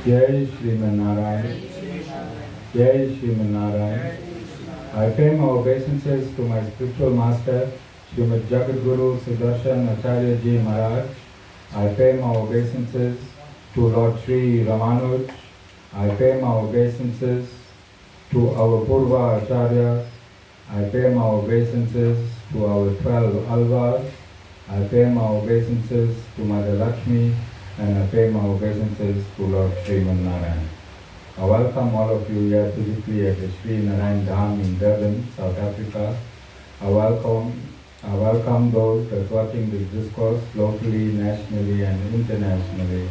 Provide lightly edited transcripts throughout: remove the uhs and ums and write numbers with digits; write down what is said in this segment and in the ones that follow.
Jai Shriman Narayana, Jai Shriman Narayana. I pay my obeisances to my spiritual master, Shrimad Jagat Guru Sudarshan Acharya Ji Maharaj. I pay my obeisances to Lord Sri Ramanuj. I pay my obeisances to our Purva Acharyas. I pay my obeisances to our 12 Alvas. I pay my obeisances to Mother Lakshmi, and I pay my obeisances to Lord Shriman Narayana. I welcome all of you here physically at the Shriman Narayana Dham in Durban, South Africa. I welcome those that are watching this discourse locally, nationally and internationally.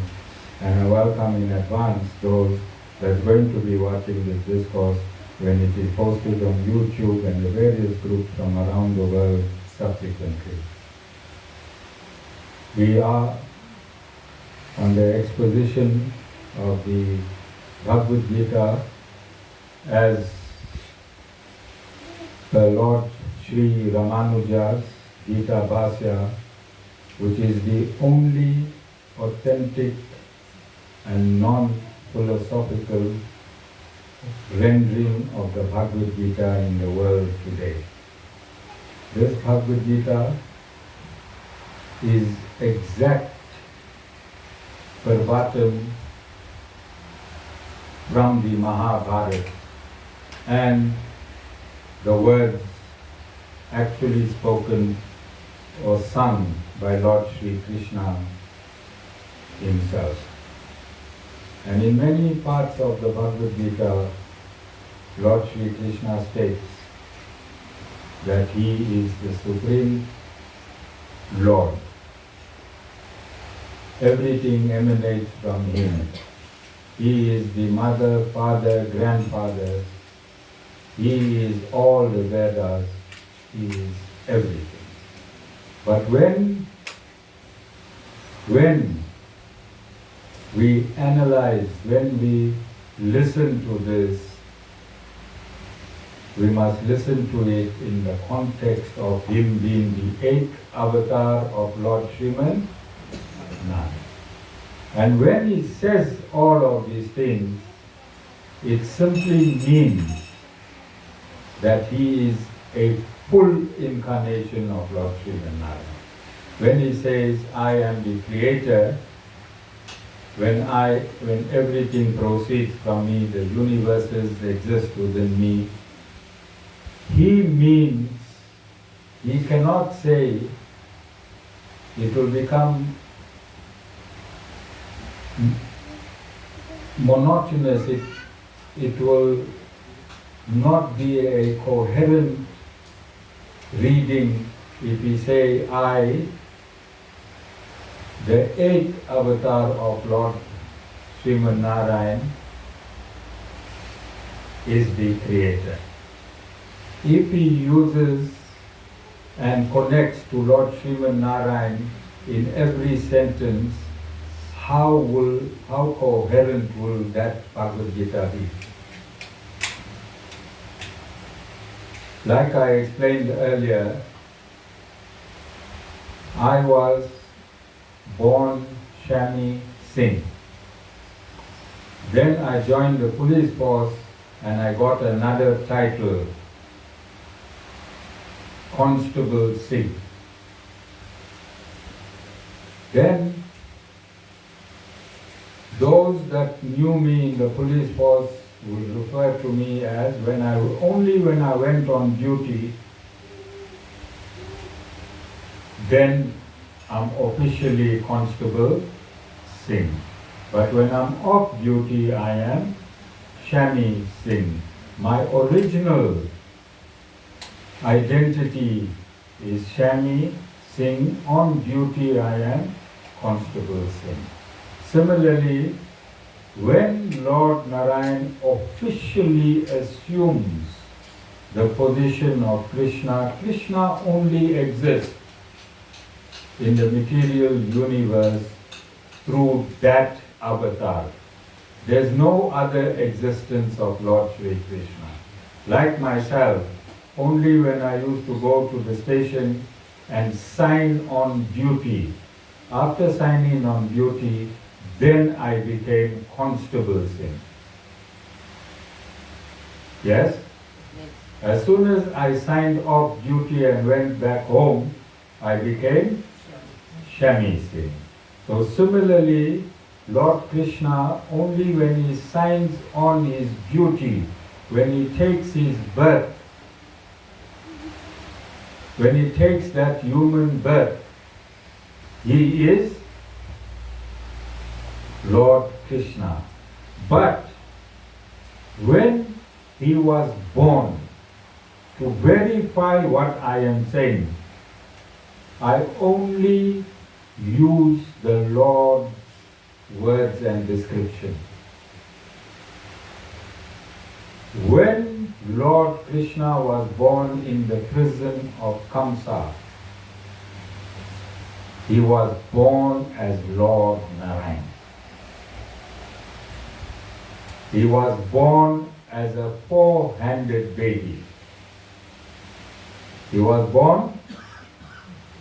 And I welcome in advance those that are going to be watching this discourse when it is posted on YouTube and the various groups from around the world subsequently. We are on the exposition of the Bhagavad Gita as the Lord Sri Ramanuja's Gītā Bhāṣya, which is the only authentic and non-philosophical rendering of the Bhagavad Gita in the world today. This Bhagavad Gita is exact verbatim from the Mahabharata, and the words actually spoken or sung by Lord Shri Krishna himself. And in many parts of the Bhagavad Gita, Lord Shri Krishna states that he is the Supreme Lord. Everything emanates from him. He is the mother, father, grandfather. He is all the Vedas. He is everything. But when we analyze, when we listen to this, we must listen to it in the context of him being the 8th avatar of Lord Shriman Narayana. And when he says all of these things, it simply means that he is a full incarnation of Lord Shriman Narayana. When he says, I am the creator, when everything proceeds from me, the universes exist within me, he means, he cannot say, it will become monotonous, it will not be a coherent reading if we say, I, the 8th avatar of Lord Shriman Narayana, is the creator. If he uses and connects to Lord Shriman Narayana in every sentence, how coherent will that Bhagavad Gita be? Like I explained earlier, I was born Shami Singh. Then I joined the police force and I got another title, Constable Singh. Then those that knew me in the police force would refer to me as, only when I went on duty, then I'm officially Constable Singh. But when I'm off duty, I am Shami Singh. My original identity is Shami Singh. On duty, I am Constable Singh. Similarly, when Lord Narayana officially assumes the position of Krishna, Krishna only exists in the material universe through that avatar. There's no other existence of Lord Sri Krishna. Like myself, only when I used to go to the station and sign on duty, after signing on duty, then I became Constable Singh. Yes? As soon as I signed off duty and went back home, I became Shami Singh. So similarly, Lord Krishna, only when he signs on his duty, when he takes his birth, when he takes that human birth, he is Lord Krishna. But when he was born, to verify what I am saying, I only use the Lord's words and description. When Lord Krishna was born in the prison of Kamsa, he was born as Lord Narayana. He was born as a four-handed baby. He was born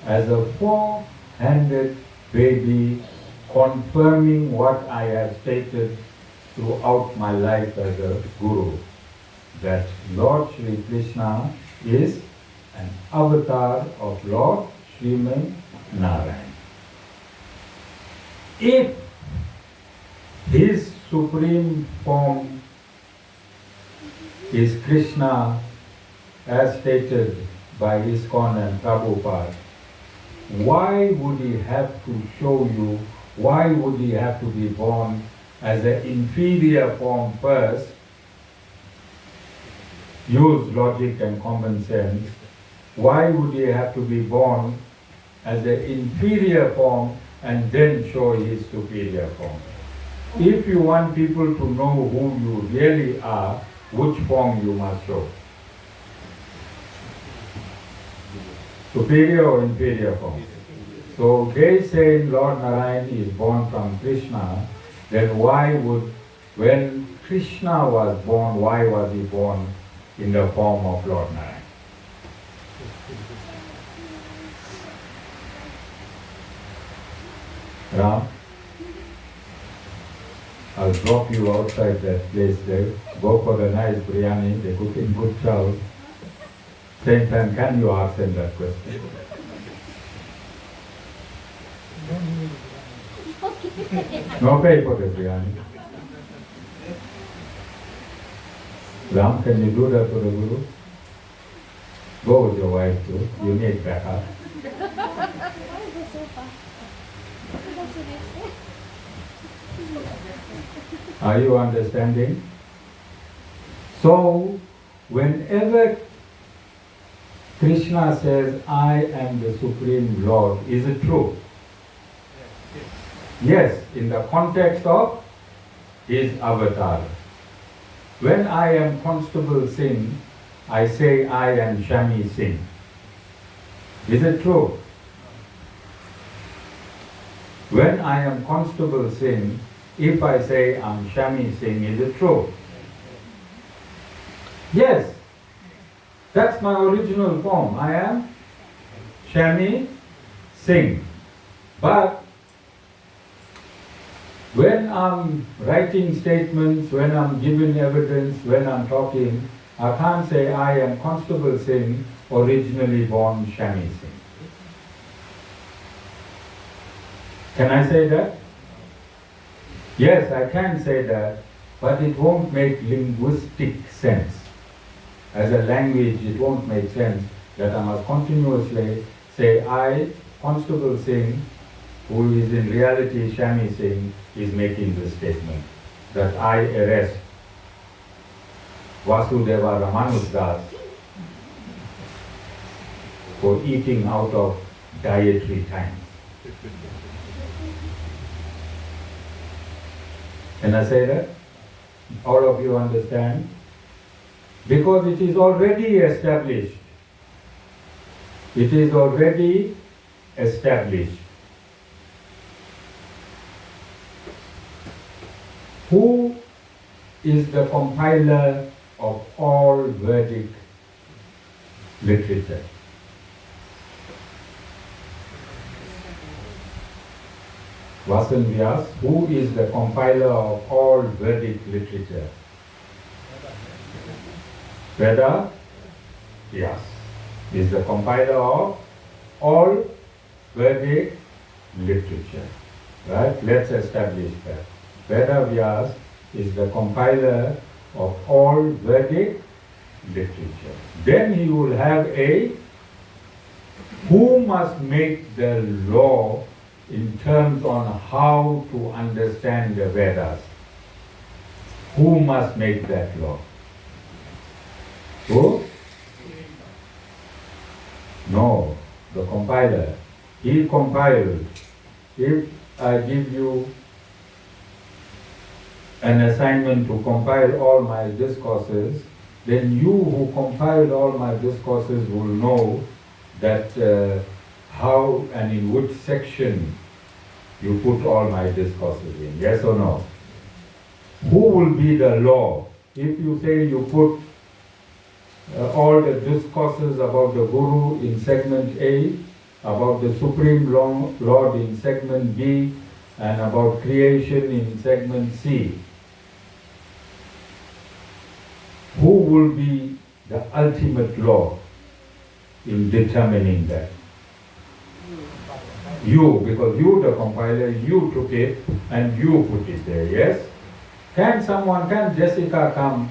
as a four-handed baby, confirming what I have stated throughout my life as a guru, that Lord Shri Krishna is an avatar of Lord Shriman Narayana. If his supreme form is Krishna, as stated by ISKCON and Prabhupada, why would he have to show you, why would he have to be born as an inferior form first? Use logic and common sense. Why would he have to be born as an inferior form and then show his superior form? If you want people to know who you really are, which form you must show? Superior or inferior form? So they say Lord Narayana is born from Krishna, then why would, when Krishna was born, why was he born in the form of Lord Narayana? Ram, I'll drop you outside that place there. Go for the nice biryani, they cook in good chow. Same time, can you ask them that question? No pay for the biryani. Ram, can you do that for the Guru? Go with your wife too. You need backup. Are you understanding? So, whenever Krishna says, I am the Supreme Lord, is it true? Yes, in the context of his avatar. When I am Constable Singh, I say I am Shami Singh. Is it true? When I am Constable Singh, if I say I'm Shami Singh, is it true? Yes. That's my original form. I am Shami Singh. But when I'm writing statements, when I'm giving evidence, when I'm talking, I can't say I am Constable Singh, originally born Shami Singh. Can I say that? Yes, I can say that, but it won't make linguistic sense. As a language, it won't make sense that I must continuously say I, Constable Singh, who is in reality Shami Singh, is making this statement that I arrest Vasudeva Ramanuja for eating out of dietary time. Can I say that? All of you understand? Because it is already established. It is already established. Who is the compiler of all Vedic literature? Vasan who is the compiler of all Vedic literature? Veda Vyas is the compiler of all Vedic literature. Right? Let's establish that. Veda Vyas is the compiler of all Vedic literature. Then he will have a who must make the law in terms on how to understand the Vedas. Who must make that law? Who? No, the compiler. He compiled. If I give you an assignment to compile all my discourses, then you who compiled all my discourses will know that how and in which section you put all my discourses in. Yes or no? Who will be the law? If you say you put all the discourses about the Guru in segment A, about the Supreme Lord in segment B, and about creation in segment C, who will be the ultimate law in determining that? You, because you the compiler, you took it and you put it there, yes? Can Jessica come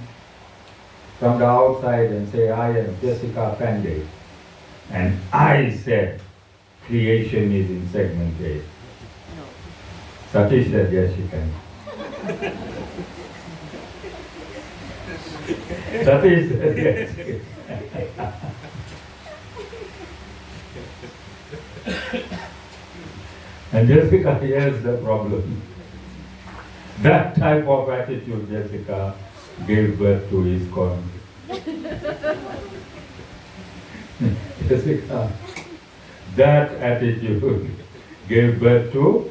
from the outside and say, I am Jessica Pandey, and I said creation is in segment A? No. Satish said yes, she can. Satish said yes. And Jessica, here's the problem. That type of attitude, Jessica, gave birth to ISKCON. Jessica, that attitude gave birth to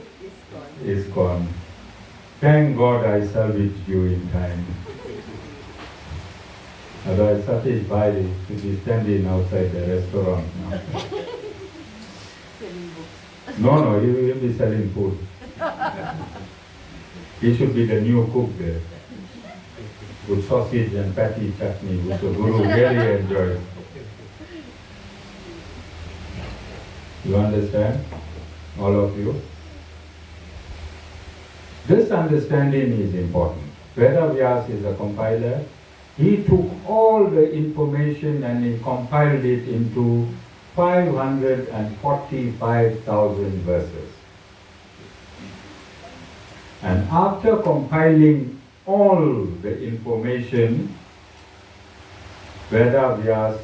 ISKCON. Thank God I salvaged you in time. Otherwise, Satish Bhai should be standing outside the restaurant now. No, he will be selling food. He should be the new cook there, with sausage and patty chutney, which the Guru really enjoys. You understand? All of you? This understanding is important. Veda Vyas is a compiler. He took all the information and he compiled it into 545,000 verses. And after compiling all the information, Veda Vyas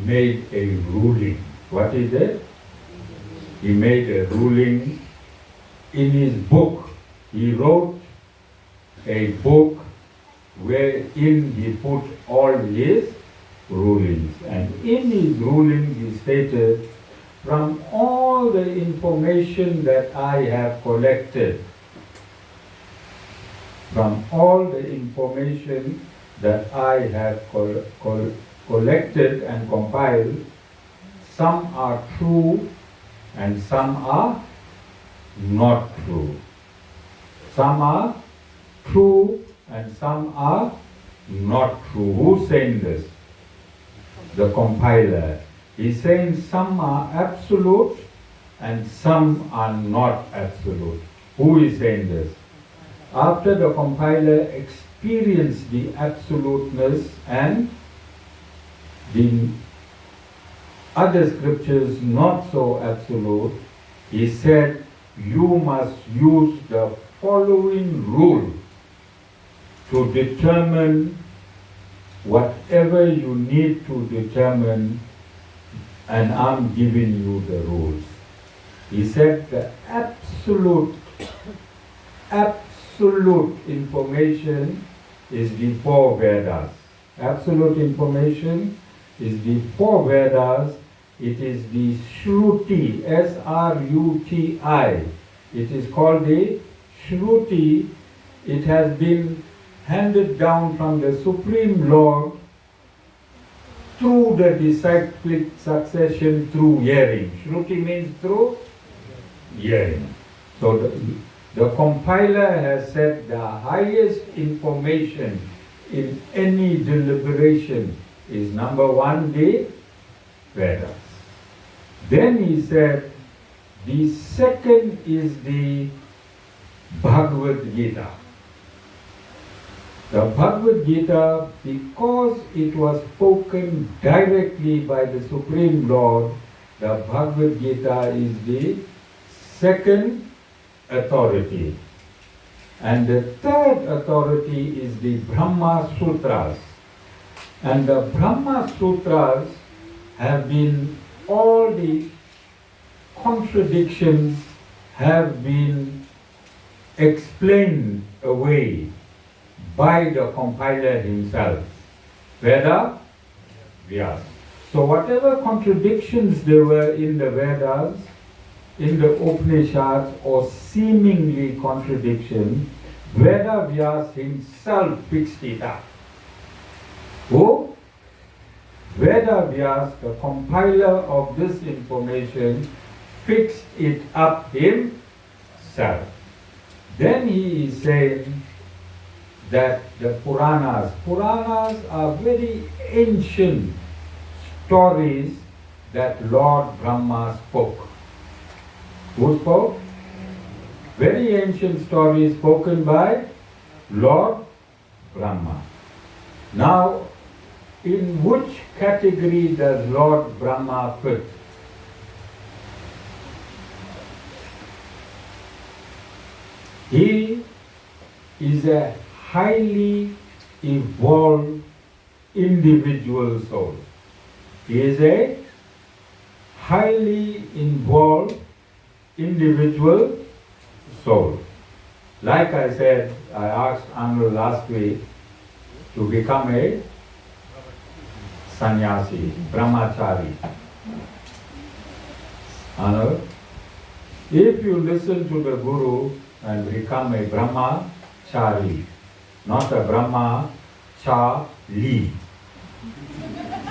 made a ruling. What he did? He made a ruling in his book. He wrote a book wherein he put all his rulings. And in his ruling he stated, from all the information that I have collected, from all the information that I have collected and compiled, some are true and some are not true. Some are true and some are not true. Who's saying this? The compiler. He's saying some are absolute and some are not absolute. Who is saying this? After the compiler experienced the absoluteness and the other scriptures not so absolute, he said, you must use the following rule to determine whatever you need to determine, and I'm giving you the rules. He said the absolute information is the four Vedas. Absolute information is the four Vedas. It is the Shruti, S-R-U-T-I. It is called the Shruti. It has been handed down from the Supreme Lord through the disciplic succession through hearing. Shruti means through hearing. So the compiler has said the highest information in any deliberation is number one, the Vedas. Then he said the second is the Bhagavad Gita. The Bhagavad Gita, because it was spoken directly by the Supreme Lord, the Bhagavad Gita is the second authority. And the third authority is the Brahma Sutras. And the Brahma Sutras have been, all the contradictions have been explained away by the compiler himself, Veda Vyasa. So whatever contradictions there were in the Vedas, in the Upanishads, or seemingly contradiction, Veda Vyasa himself fixed it up. Who? Veda Vyasa, the compiler of this information, fixed it up himself. Then he is saying that the Puranas are very ancient stories that Lord Brahma spoke. Who spoke? Very ancient stories spoken by Lord Brahma. Now, in which category does Lord Brahma fit? He is a highly evolved individual soul. He is a highly involved individual soul. Like I said, I asked Anil last week to become a sannyasi, brahmachari. Anil, if you listen to the Guru and become a brahmachari, not a brahmachari,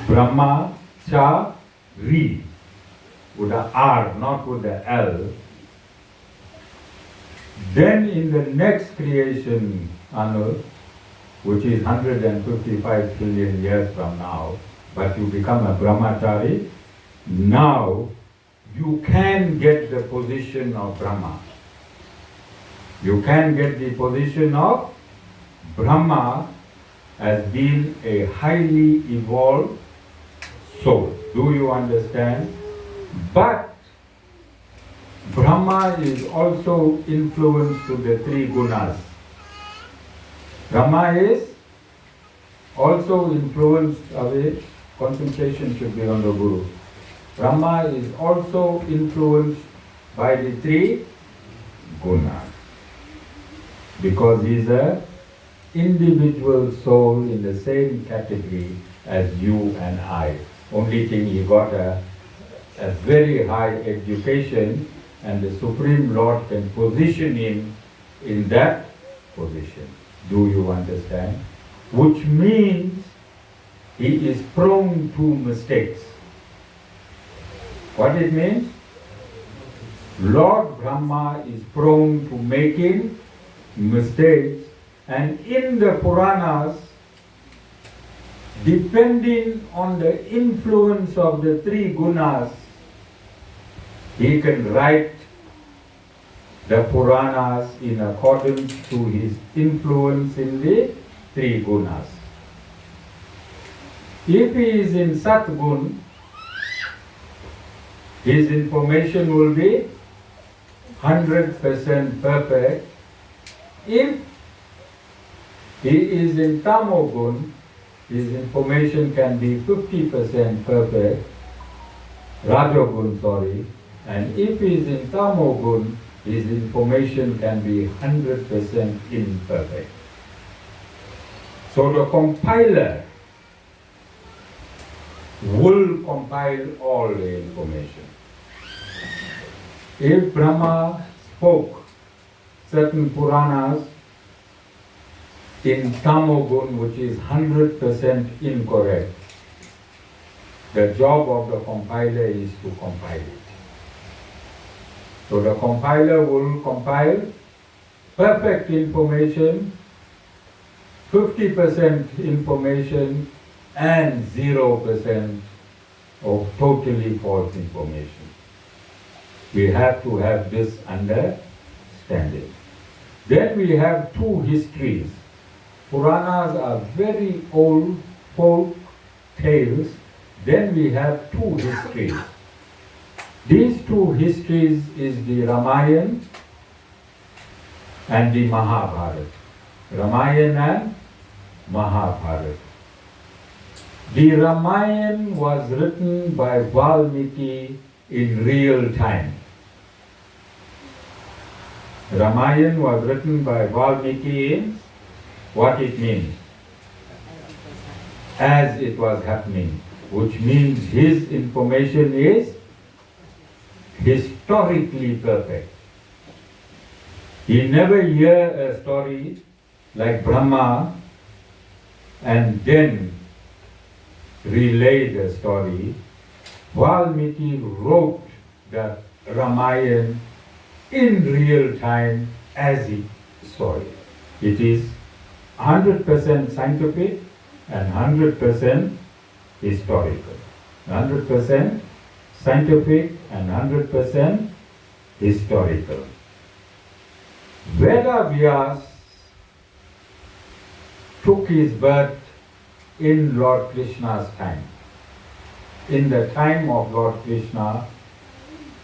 brahmachari, with a R, not with the L, then in the next creation, Anu, which is 155 trillion years from now, but you become a brahmachari, now you can get the position of Brahma. You can get the position of Brahma as being a highly evolved soul. Do you understand? But Brahma is also influenced to the three gunas. Brahma is also influenced, away, concentration should be on the Guru. Brahma is also influenced by the three gunas, because he is an individual soul in the same category as you and I. Only thing, he got a very high education, and the Supreme Lord can position him in that position. Do you understand? Which means he is prone to mistakes. What it means? Lord Brahma is prone to making mistakes, and in the Puranas, depending on the influence of the three gunas, he can write the Puranas in accordance to his influence in the three gunas. If he is in Satgun, his information will be 100% perfect. If he is in Tamogun, his information can be 50% perfect, Rajogun, sorry, and if he is in Tamogun, his information can be 100% imperfect. So the compiler will compile all the information. If Brahma spoke certain Puranas in Tamogun, which is 100% incorrect, the job of the compiler is to compile it. So the compiler will compile perfect information, 50% information, and 0% of totally false information. We have to have this understanding. Then we have two histories. Puranas are very old folk tales. Then we have two histories. These two histories is the Ramayana and the Mahabharata. Ramayana and Mahabharata. The Ramayana was written by Valmiki in real time. Ramayana was written by Valmiki in what it means? As it was happening, which means his information is historically perfect. He never hear a story like Brahma and then relayed a story. Valmiki wrote the Ramayana in real time as he saw it. It is 100% scientific and 100% historical. 100% scientific and 100% historical. Vedavyas took his birth in Lord Krishna's time, in the time of Lord Krishna,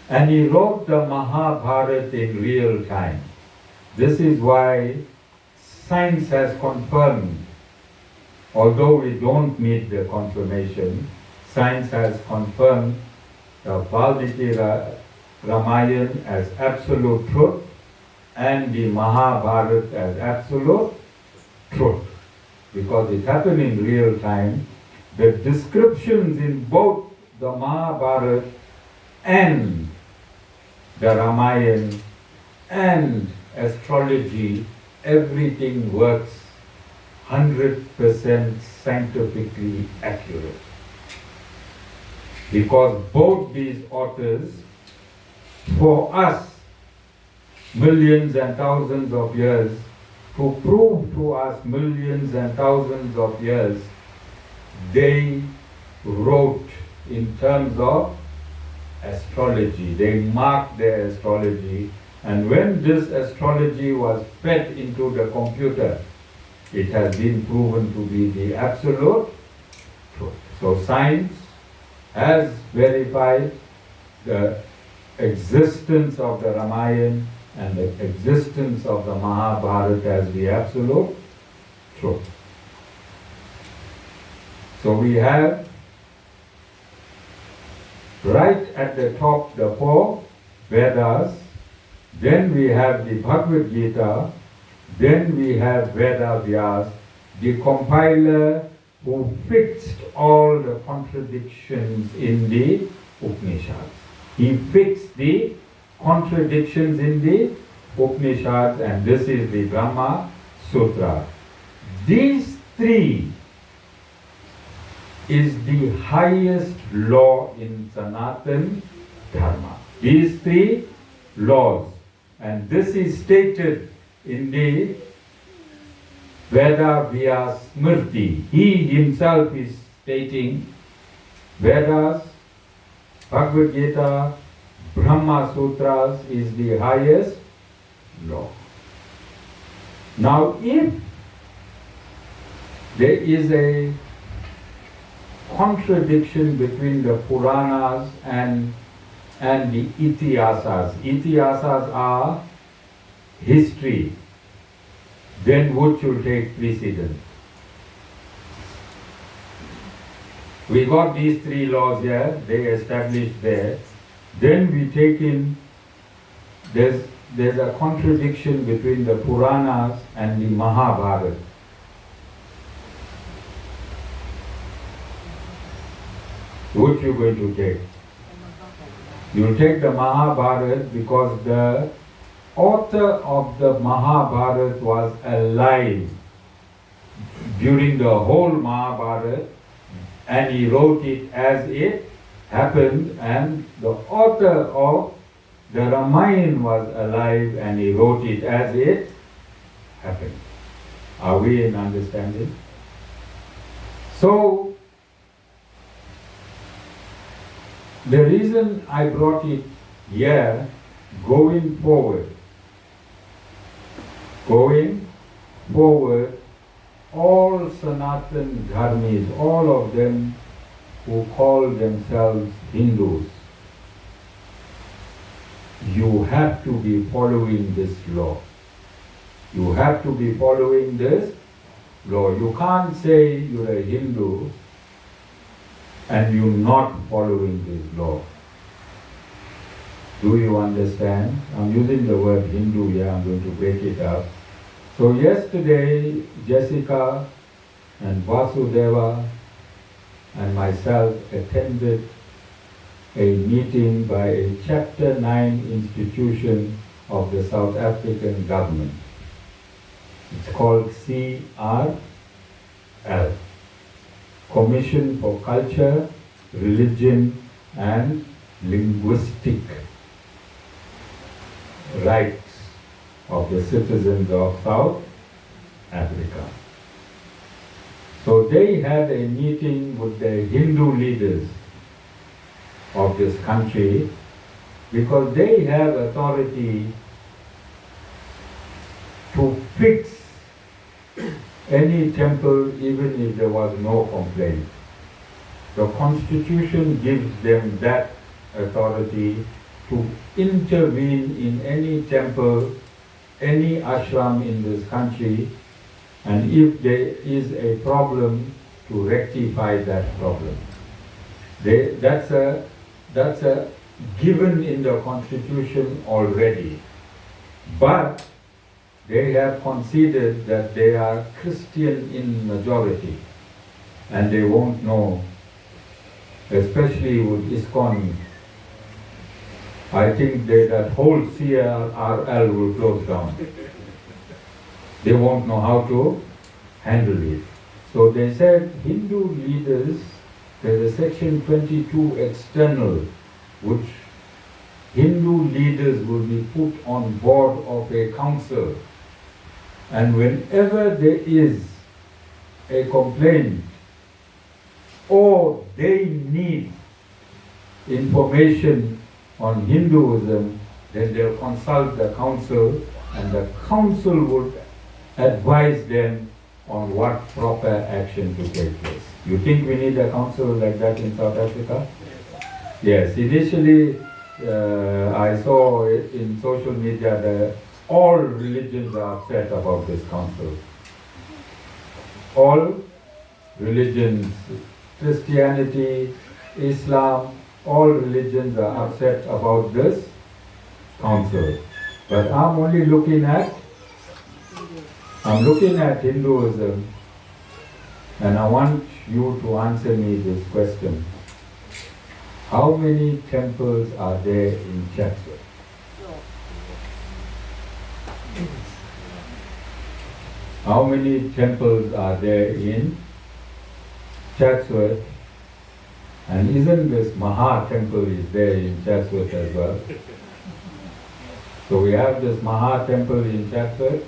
and he wrote the Mahabharata in real time. This is why science has confirmed, although we don't need the confirmation, science has confirmed the Valmiki Ramayana as absolute truth and the Mahabharata as absolute truth. Because it happened in real time, the descriptions in both the Mahabharata and the Ramayana and astrology, everything works 100% scientifically accurate. Because both these authors, for us, millions and thousands of years, to prove to us millions and thousands of years, they wrote in terms of astrology. They marked their astrology, and when this astrology was fed into the computer, it has been proven to be the absolute truth. So science has verified the existence of the Ramayana and the existence of the Mahabharata as the absolute truth. So we have right at the top the four Vedas, then we have the Bhagavad Gita, then we have Vedavyas, the compiler who fixed all the contradictions in the Upanishads. He fixed the contradictions in the Upanishads, and this is the Brahma Sutra. These three is the highest law in Sanatana Dharma. These three laws, and this is stated in the Veda Vya Smriti. He himself is stating Vedas, Bhagavad Gita, Brahma Sutras is the highest law. Now, if there is a contradiction between the Puranas and the Itihasas, Itihasas are history, then which should take precedence? We got these three laws here, they established there. Then we take in, there's a contradiction between the Puranas and the Mahabharata. Which you going to take? You take the Mahabharata because the author of the Mahabharata was alive during the whole Mahabharata, and he wrote it as it happened, and the author of the Ramayana was alive and he wrote it as it happened. Are we in understanding? So, the reason I brought it here, going forward, all Sanatan Dharmis, all of them who call themselves Hindus, you have to be following this law. You have to be following this law. You can't say you're a Hindu and you're not following this law. Do you understand? I'm using the word Hindu here, I'm going to break it up. So yesterday, Jessica and Vasudeva and myself attended a meeting by a Chapter 9 institution of the South African government. It's called CRL, Commission for Culture, Religion and Linguistic Rights of the citizens of South Africa. So they had a meeting with the Hindu leaders of this country because they have authority to fix any temple even if there was no complaint. The Constitution gives them that authority to intervene in any temple, any ashram in this country, and if there is a problem, to rectify that problem. That's a given in the Constitution already. But they have considered that they are Christian in majority, and they won't know, especially with ISKCON. I think that whole CRL will close down. They won't know how to handle it. So they said Hindu leaders, there's a section 22 external, which Hindu leaders will be put on board of a council. And whenever there is a complaint or they need information on Hinduism, then they'll consult the council and the council would advise them on what proper action to take place. You think we need a council like that in South Africa? Yes, initially I saw it in social media that all religions are upset about this council. All religions, Christianity, Islam, all religions are upset about this council. But I'm only looking at Hinduism, and I want you to answer me this question. How many temples are there in Chatsworth? How many temples are there in Chatsworth? And isn't this Maha temple is there in Chatsworth as well? So we have this Maha temple in Chatsworth,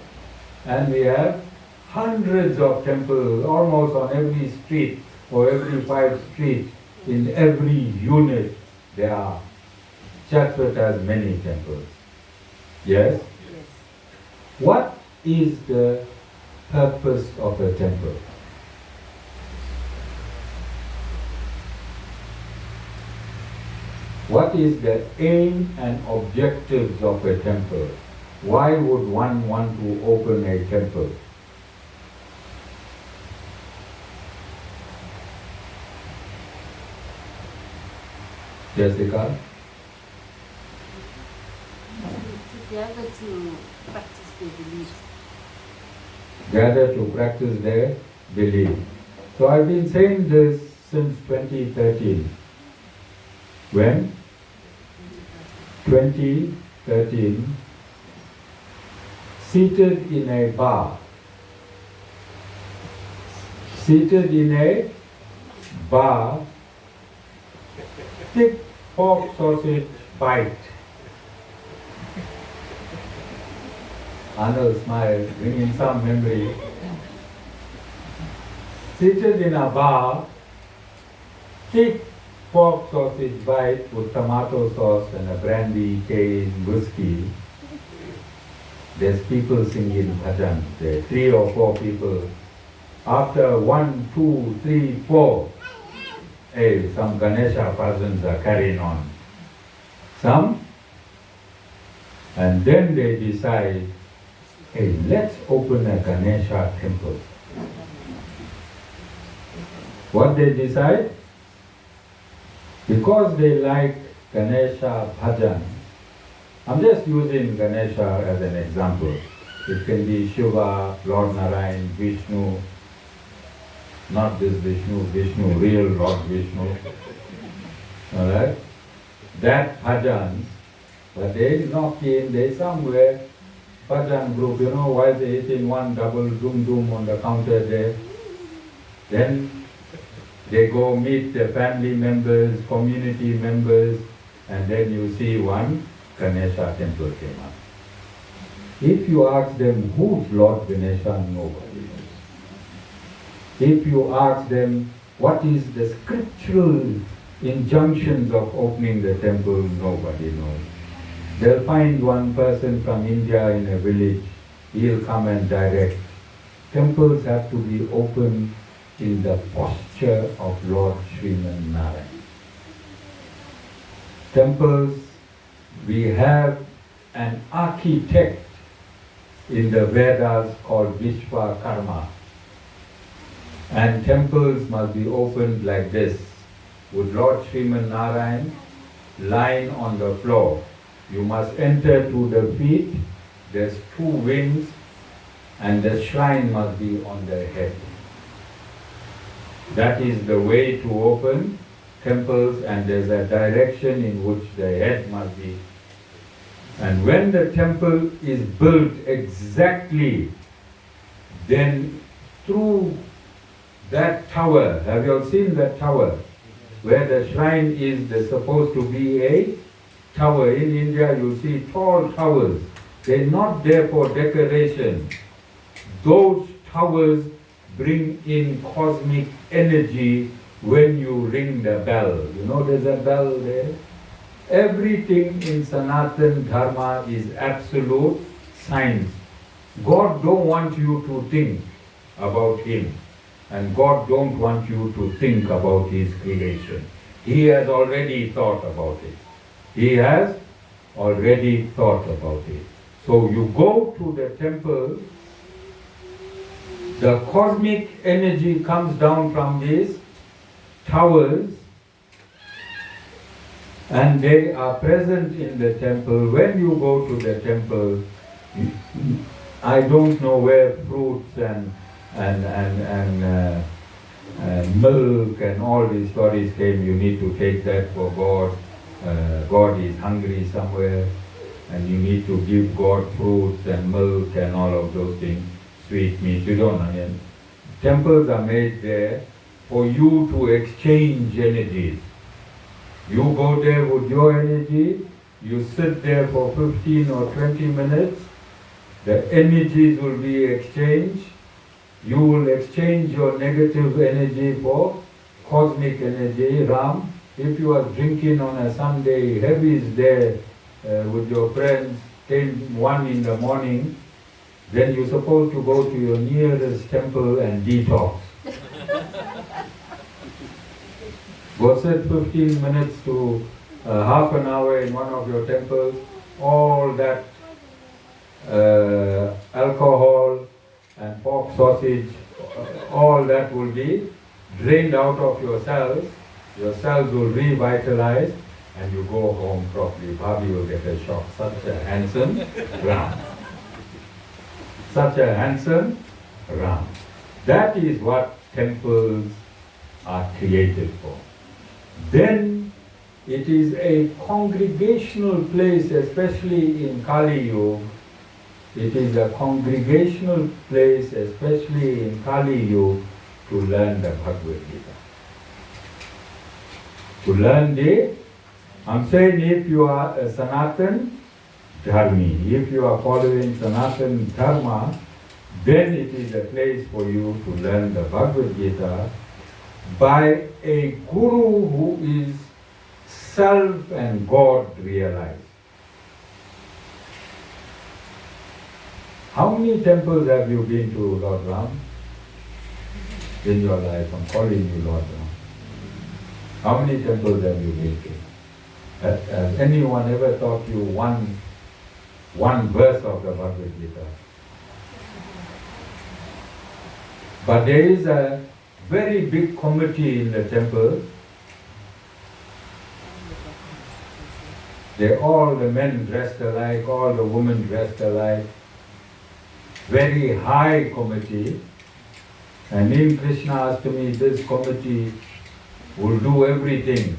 and we have hundreds of temples almost on every street or every 5 streets. In every unit there are. Chatsworth has many temples. Yes? Yes. What is the purpose of a temple? What is the aim and objectives of a temple? Why would one want to open a temple? Jessica? Gather to practice their beliefs. Gather to practice their belief. So I've been saying this since 2013. When? 2013, seated in a bar. Seated in a bar, thick pork sausage bite Arnold smiled, bringing some memory. Seated in a bar, thick pork sausage bite with tomato sauce and a brandy cane whiskey. There's people singing bhajan. There are 3 or 4 people. After 1, 2, 3, 4, hey, some Ganesha persons are carrying on. Some, and then they decide, hey, let's open a Ganesha temple. What they decide? Because they like Ganesha bhajan. I'm just using Ganesha as an example. It can be Shiva, Lord Narayana, Vishnu, not this Vishnu, real Lord Vishnu. Alright? That bhajan, but they knock in, they somewhere, bhajan group, while they hitting one double doom doom on the counter there, then they go meet the family members, community members, and then you see one Ganesha temple came up. If you ask them, who's Lord Ganesha, nobody knows. If you ask them, what is the scriptural injunctions of opening the temple, nobody knows. They'll find one person from India in a village, he'll come and direct. Temples have to be open in the posture of Lord Shriman Narayana. Temples, we have an architect in the Vedas called Vishwakarma. And temples must be opened like this, with Lord Shriman Narayana lying on the floor. You must enter to the feet, there's 2 wings, and the shrine must be on the head. That is the way to open temples, and there's a direction in which the head must be. And when the temple is built exactly, then through that tower, have you all seen that tower? Where the shrine is, there's supposed to be a tower. In India you see tall towers. They're not there for decoration. Those towers bring in cosmic energy when you ring the bell. There's a bell there. Everything in Sanatana Dharma is absolute science. God don't want you to think about Him. And God don't want you to think about His creation. He has already thought about it. He has already thought about it. So you go to the temple, the cosmic energy comes down from these towers, and they are present in the temple. When you go to the temple, I don't know where fruits and milk and all these stories came. You need to take that for God. God is hungry somewhere, and you need to give God fruits and milk and all of those things, sweet meat. You don't know. Temples are made there for you to exchange energies. You go there with your energy, you sit there for 15 or 20 minutes, the energies will be exchanged. You will exchange your negative energy for cosmic energy. Ram, if you are drinking on a Sunday, heavy is there with your friends, 1 in the morning, then you're supposed to go to your nearest temple and detox. Go sit 15 minutes to half an hour in one of your temples, all that alcohol and pork sausage, all that will be drained out of your cells will revitalize, and you go home properly. Bhabhi will get a shock. Such a handsome Ram. Such a handsome Ram. That is what temples are created for. Then it is a congregational place, especially in Kali Yuga. It is a congregational place, especially in Kali Yuga, to learn the Bhagavad Gita. To learn I'm saying if you are a Sanatan, Dharmi. If you are following Sanatana Dharma, then it is a place for you to learn the Bhagavad Gita by a guru who is self and God realized. How many temples have you been to, Lord Ram, in your life? I'm calling you Lord Ram. How many temples have you been to? Has anyone ever taught you one verse of the Bhagavad Gita? But there is a very big committee in the temple. All the men dressed alike, all the women dressed alike. Very high committee. And in Krishnastami, this committee will do everything.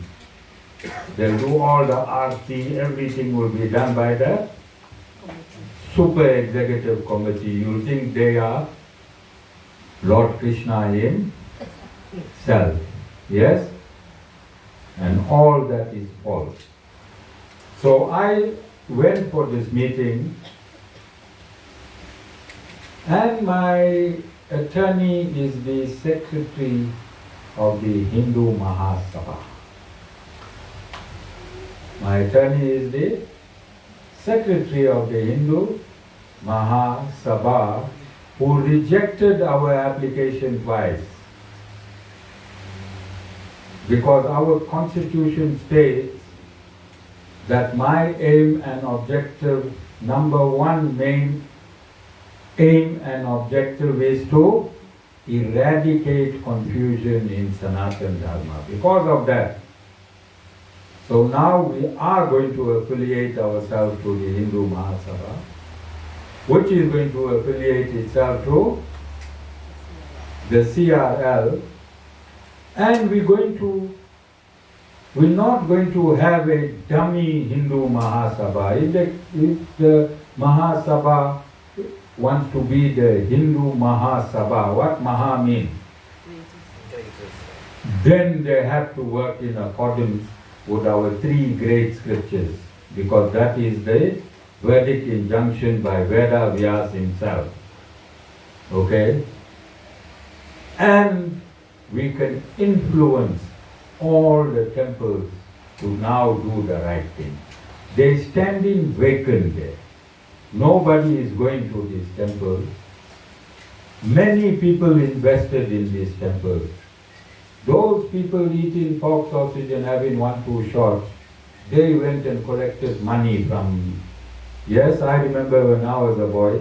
They'll do all the arti, everything will be done by the super executive committee. You'll think they are Lord Krishna himself. Yes? And all that is false. So I went for this meeting, and my attorney is the secretary of the Hindu Mahasabha. My attorney is the secretary of the Hindu Mahasabha, who rejected our application twice. Because our constitution states that my aim and objective, number one main aim and objective is to eradicate confusion in Sanatana Dharma. Because of that, so now we are going to affiliate ourselves to the Hindu Mahasabha, which is going to affiliate itself to the CRL, and we're not going to have a dummy Hindu Mahasabha. If the Mahasabha wants to be the Hindu Mahasabha, what Maha means? Then they have to work in accordance with our three great scriptures, because that is the Vedic injunction by Veda Vyas himself. Okay? And we can influence all the temples to now do the right thing. They standing vacant there. Nobody is going to these temples. Many people invested in these temples. Those people eating pork sausage and having 1-2 shots, they went and collected money from... Yes, I remember when I was a boy,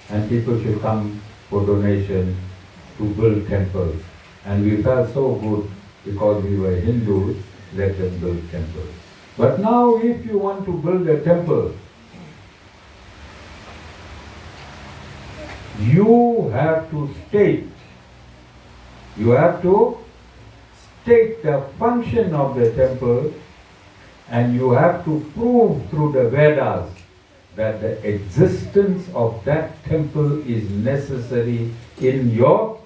and people should come for donation to build temples. And we felt so good because we were Hindus, let them build temples. But now if you want to build a temple, you have to state the function of the temple, and you have to prove through the Vedas that the existence of that temple is necessary in your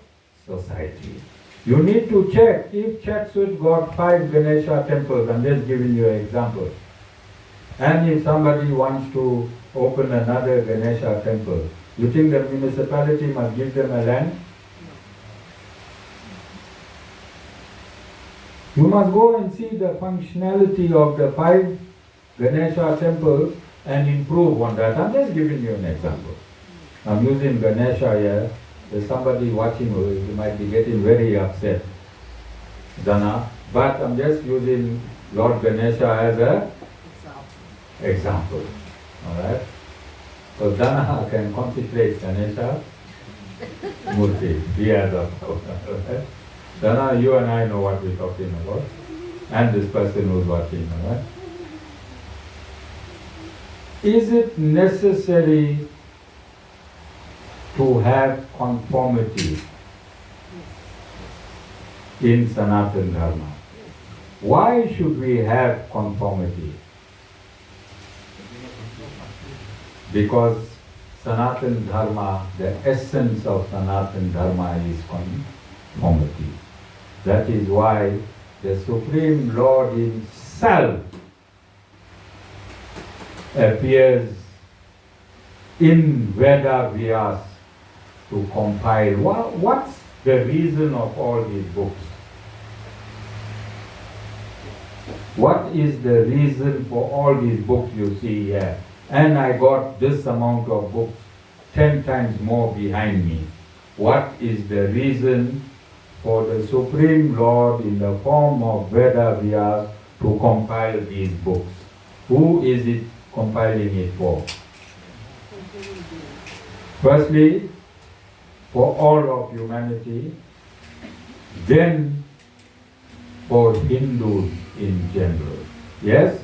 society. You need to check if Chatsud got 5 Ganesha temples. I'm just giving you an example. And if somebody wants to open another Ganesha temple, you think the municipality must give them a land? You must go and see the functionality of the 5 Ganesha temples and improve on that. I'm just giving you an example. I'm using Ganesha here. There's somebody watching who might be getting very upset, Dana. But I'm just using Lord Ganesha as an example. Alright? So Dana can consecrate Ganesha Murti. He has a power. Alright? Dana, you and I know what we're talking about. And this person who's watching. Alright? Is it necessary to have conformity in Sanatana Dharma? Why should we have conformity? Because Sanatana Dharma, the essence of Sanatana Dharma is conformity. That is why the Supreme Lord himself appears in Veda Vyas to compile. What's the reason of all these books? What is the reason for all these books you see here? And I got this amount of books, 10 times more behind me. What is the reason for the Supreme Lord in the form of Veda Vyas to compile these books? Who is it compiling it for? Firstly, for all of humanity, then for Hindus in general. Yes?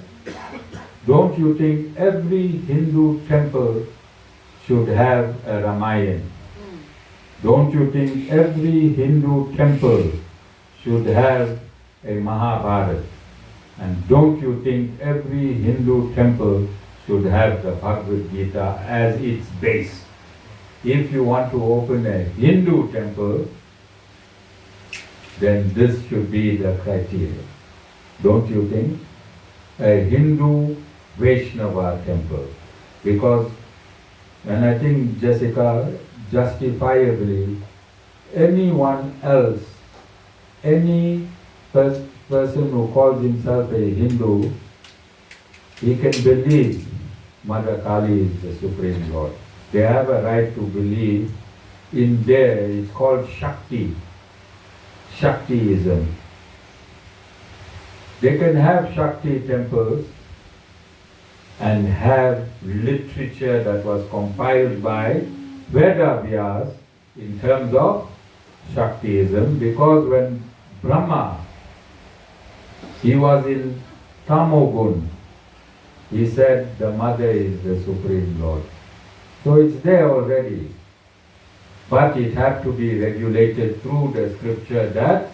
Don't you think every Hindu temple should have a Ramayana? Don't you think every Hindu temple should have a Mahabharata? And don't you think every Hindu temple should have the Bhagavad Gita as its base? If you want to open a Hindu temple, then this should be the criteria. Don't you think? A Hindu Vaishnava temple. Because, and I think Jessica, justifiably, anyone else, any person who calls himself a Hindu, he can believe Mother Kali is the Supreme Lord. They have a right to believe in there. It's called Shakti, Shaktiism. They can have Shakti temples and have literature that was compiled by Veda Vyas in terms of Shaktiism, because when Brahma, he was in Tamogun, he said the mother is the Supreme Lord. So it's there already. But it had to be regulated through the scripture that's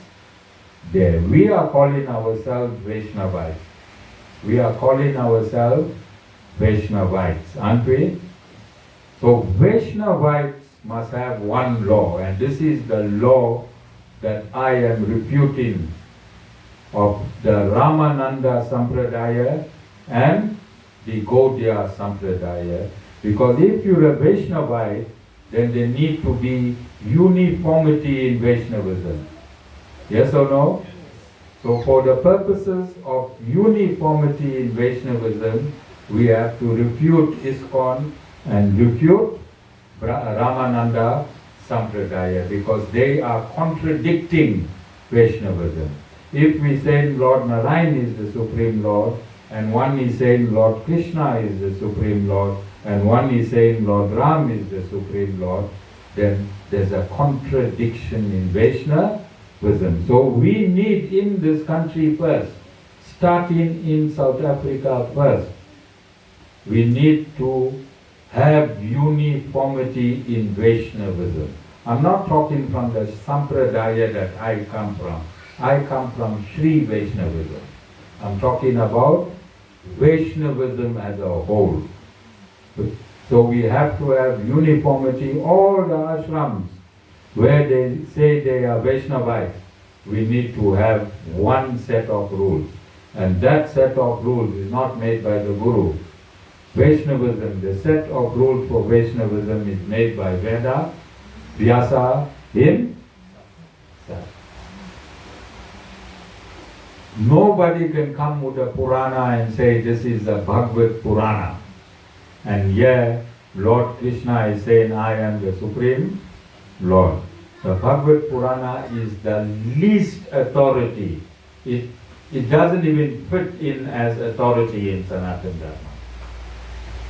there. We are calling ourselves Vaishnavites. We are calling ourselves Vaishnavites, aren't we? So Vaishnavites must have one law, and this is the law that I am refuting of the Ramananda Sampradaya and the Gaudiya Sampradaya. Because if you're a Vaishnavite, then there need to be uniformity in Vaishnavism. Yes or no? So for the purposes of uniformity in Vaishnavism, we have to refute ISKCON and refute Ramananda Sampradaya, because they are contradicting Vaishnavism. If we say Lord Narayana is the Supreme Lord, and one is saying Lord Krishna is the Supreme Lord, and one is saying Lord Ram is the Supreme Lord, then there's a contradiction in Vaishnavism. So we need in this country first, starting in South Africa first, we need to have uniformity in Vaishnavism. I'm not talking from the Sampradaya that I come from. I come from Sri Vaishnavism. I'm talking about Vaishnavism as a whole. So we have to have uniformity. All the ashrams where they say they are Vaishnavites, we need to have one set of rules. And that set of rules is not made by the Guru. Vaishnavism, the set of rules for Vaishnavism is made by Veda, Vyasa himself. Nobody can come with a Purana and say this is a Bhagavad Purana. And here Lord Krishna is saying I am the Supreme Lord. The Bhagavad Purana is the least authority. It doesn't even fit in as authority in Sanatana Dharma.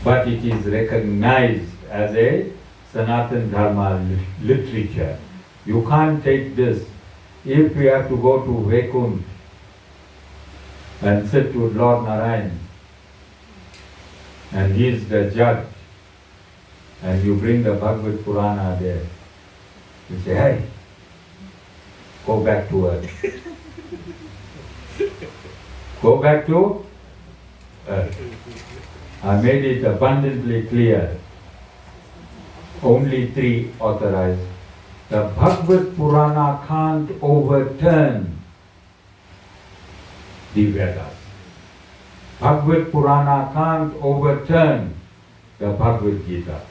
But it is recognized as a Sanatana Dharma literature. You can't take this. If we have to go to Vaikunth and sit with Lord Narayana, and he is the judge, and you bring the Bhagavad Purana there, you say, hey, go back to earth. Go back to earth. I made it abundantly clear. Only 3 authorized. The Bhagavad Purana can't overturn the Vedas. Bhagavad Purana can't overturn the Bhagavad Gita.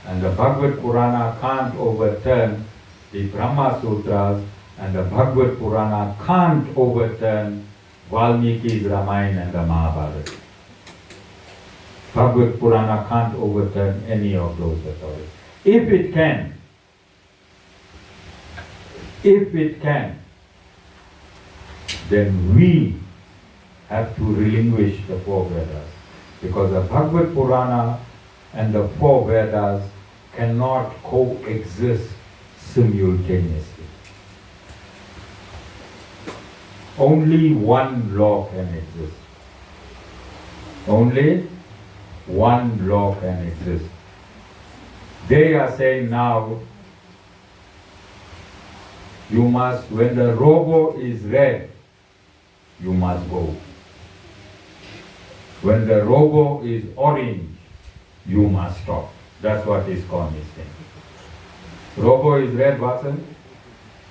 And the Bhagavad Purana can't overturn the Brahma Sutras, and the Bhagavad Purana can't overturn Valmiki's Ramayana and the Mahabharata. Bhagavad Purana can't overturn any of those authorities. If it can, then we have to relinquish the four Vedas. Because the Bhagavad Purana and the four Vedas cannot coexist simultaneously. Only one law can exist. Only one law can exist. They are saying now, you must, when the robo is red, you must go. When the robo is orange, you must stop. That's what ISKCON is saying. Robo is red, Watson.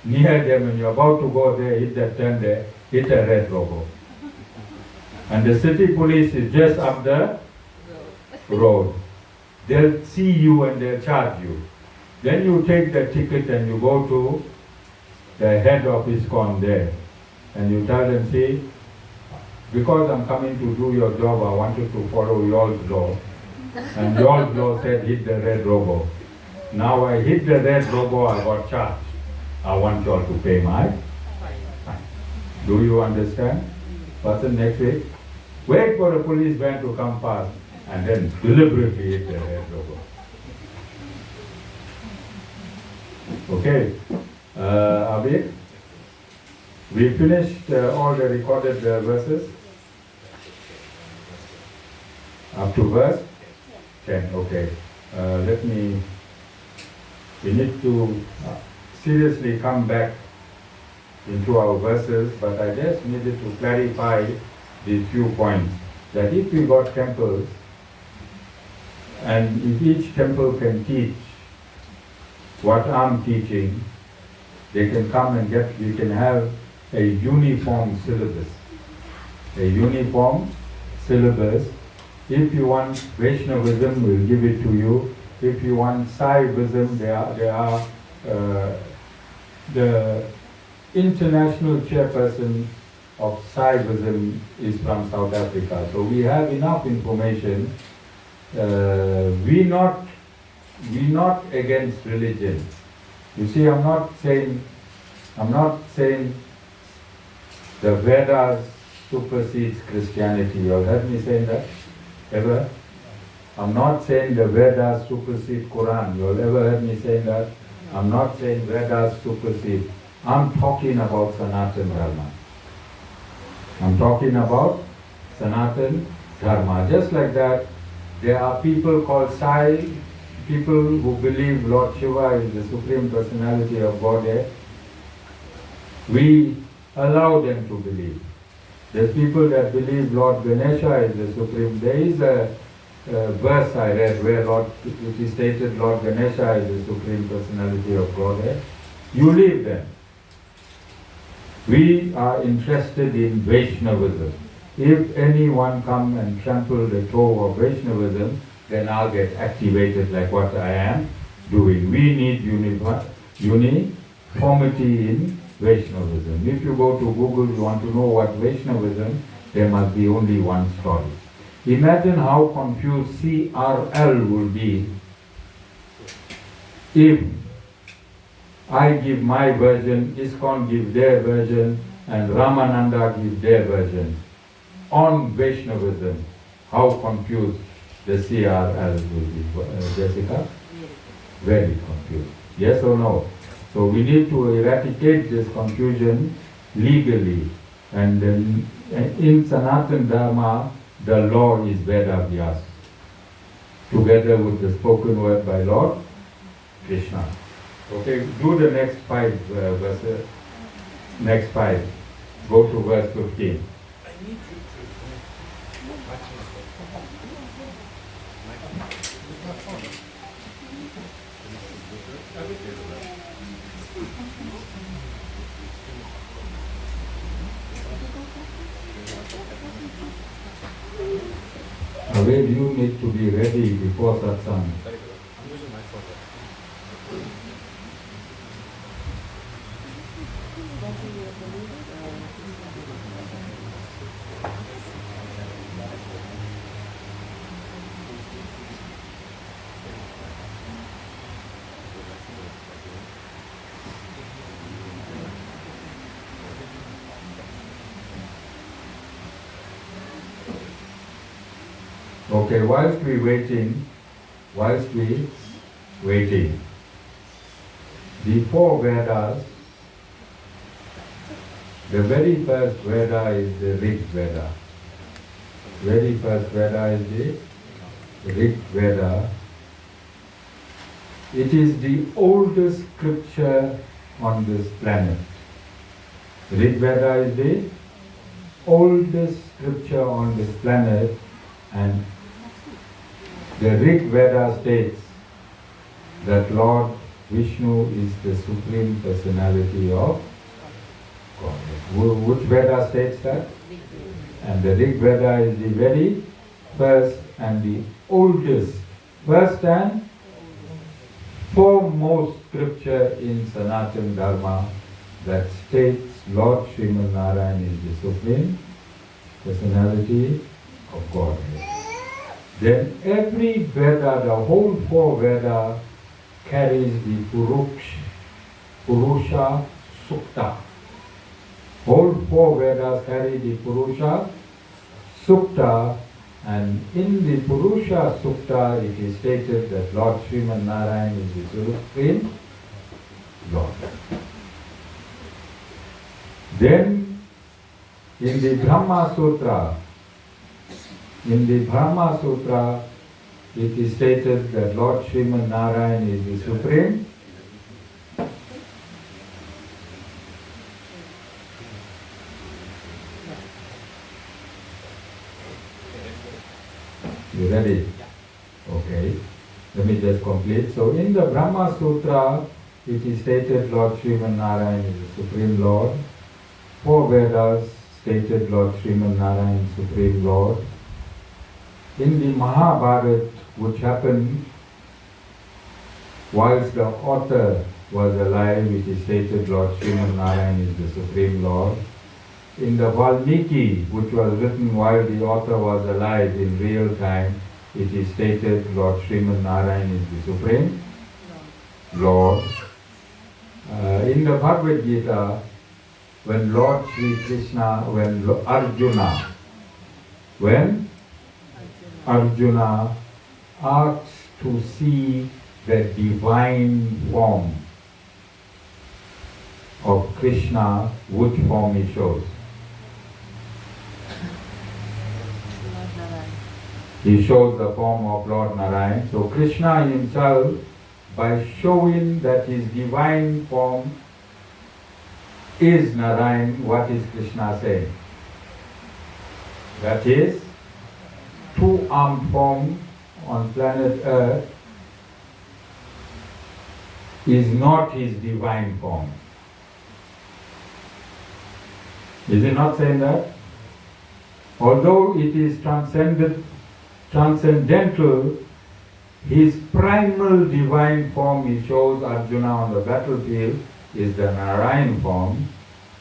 Near them, when you're about to go there, hit that turn there, hit a red robo. And the city police is just up the road. They'll see you and they'll charge you. Then you take the ticket and you go to the head of ISKCON there. And you tell them, see, because I'm coming to do your job, I wanted to follow your law. And your law said hit the red robo. Now I hit the red robo, I got charged. I want you all to pay my fine. Do you understand? What's the next week? Wait for a police van to come past and then deliberately hit the red robo. Okay. Abhi? We finished all the recorded verses? Up to verse 10. Okay. We need to seriously come back into our verses, but I just needed to clarify these few points. That if we got temples, and if each temple can teach what I'm teaching, they can come and we can have a uniform syllabus. A uniform syllabus. If you want Vaishnavism, we'll give it to you. If you want Saivism, the international chairperson of Saivism is from South Africa. So we have enough information. We're not against religion. You see, I'm not saying the Vedas supersedes Christianity. You have heard me saying that ever? I'm not saying the Vedas supersede Quran. You have ever heard me saying that? I'm not saying Vedas supersede. I'm talking about Sanatan Dharma. I'm talking about Sanatan Dharma. Just like that, there are people called Sai, people who believe Lord Shiva is the Supreme Personality of Godhead. We allow them to believe. There's people that believe Lord Ganesha is the Supreme. There is a verse I read where which is stated Lord Ganesha is the Supreme Personality of Godhead. You leave them. We are interested in Vaishnavism. If anyone come and trample the toe of Vaishnavism, then I'll get activated like what I am doing. We need uniformity in Vaishnavism. If you go to Google, you want to know what Vaishnavism, there must be only one story. Imagine how confused CRL will be if I give my version, ISKCON gives their version, and Ramananda gives their version. On Vaishnavism, how confused the CRL will be. Jessica? Very confused. Yes or no? So we need to eradicate this confusion legally. And in Sanatan Dharma, the law is Veda Vyas, together with the spoken word by Lord Krishna. Okay, do the next 5 verses. Next 5. Go to verse 15. Naveen, you need to be ready before satsang. Very good. I'm using my phone. Okay, whilst we waiting, the four Vedas, the very first Veda is the Rig Veda. Very first Veda is the Rig Veda. It is the oldest scripture on this planet. Rig Veda is the oldest scripture on this planet, and the Rig Veda states that Lord Vishnu is the Supreme Personality of God. Which Veda states that? And the Rig Veda is the very first and the oldest, first and foremost scripture in Sanatana Dharma that states Lord Shriman Narayana is the Supreme Personality of God. Then every Veda, the whole four Veda, carries the Purusha Sukta. Whole four Vedas carry the Purusha Sukta, and in the Purusha Sukta it is stated that Lord Shriman Narayana is the Supreme Lord. Then in the Brahma Sutra, it is stated that Lord Shriman Narayana is the Supreme. You ready? Okay. Let me just complete. So in the Brahma Sutra, it is stated Lord Shriman Narayana is the Supreme Lord. Four Vedas stated Lord Shriman Narayana is Supreme Lord. In the Mahabharata, which happened whilst the author was alive, it is stated Lord Shriman Narayana is the Supreme Lord. In the Valmiki, which was written while the author was alive in real time, it is stated Lord Shriman Narayana is the Supreme Lord. In the Bhagavad Gita, when Lord Sri Krishna, when Arjuna asks to see the divine form of Krishna, which form he shows? He shows the form of Lord Narayana. So Krishna himself, by showing that his divine form is Narayana, what is Krishna saying? That is, two-armed form on planet Earth is not his divine form. Is he not saying that? Although it is transcendental, his primal divine form he shows Arjuna on the battlefield is the Narayana form.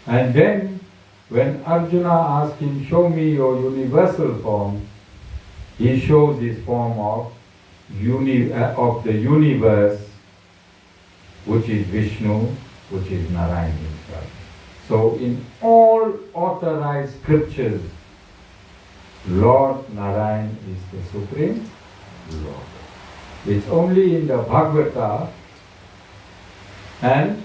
And then when Arjuna asks him, show me your universal form, he shows his form of the universe, which is Vishnu, which is Narayana himself. So in all authorized scriptures, Lord Narayana is the Supreme Lord. It's only in the Bhagavata and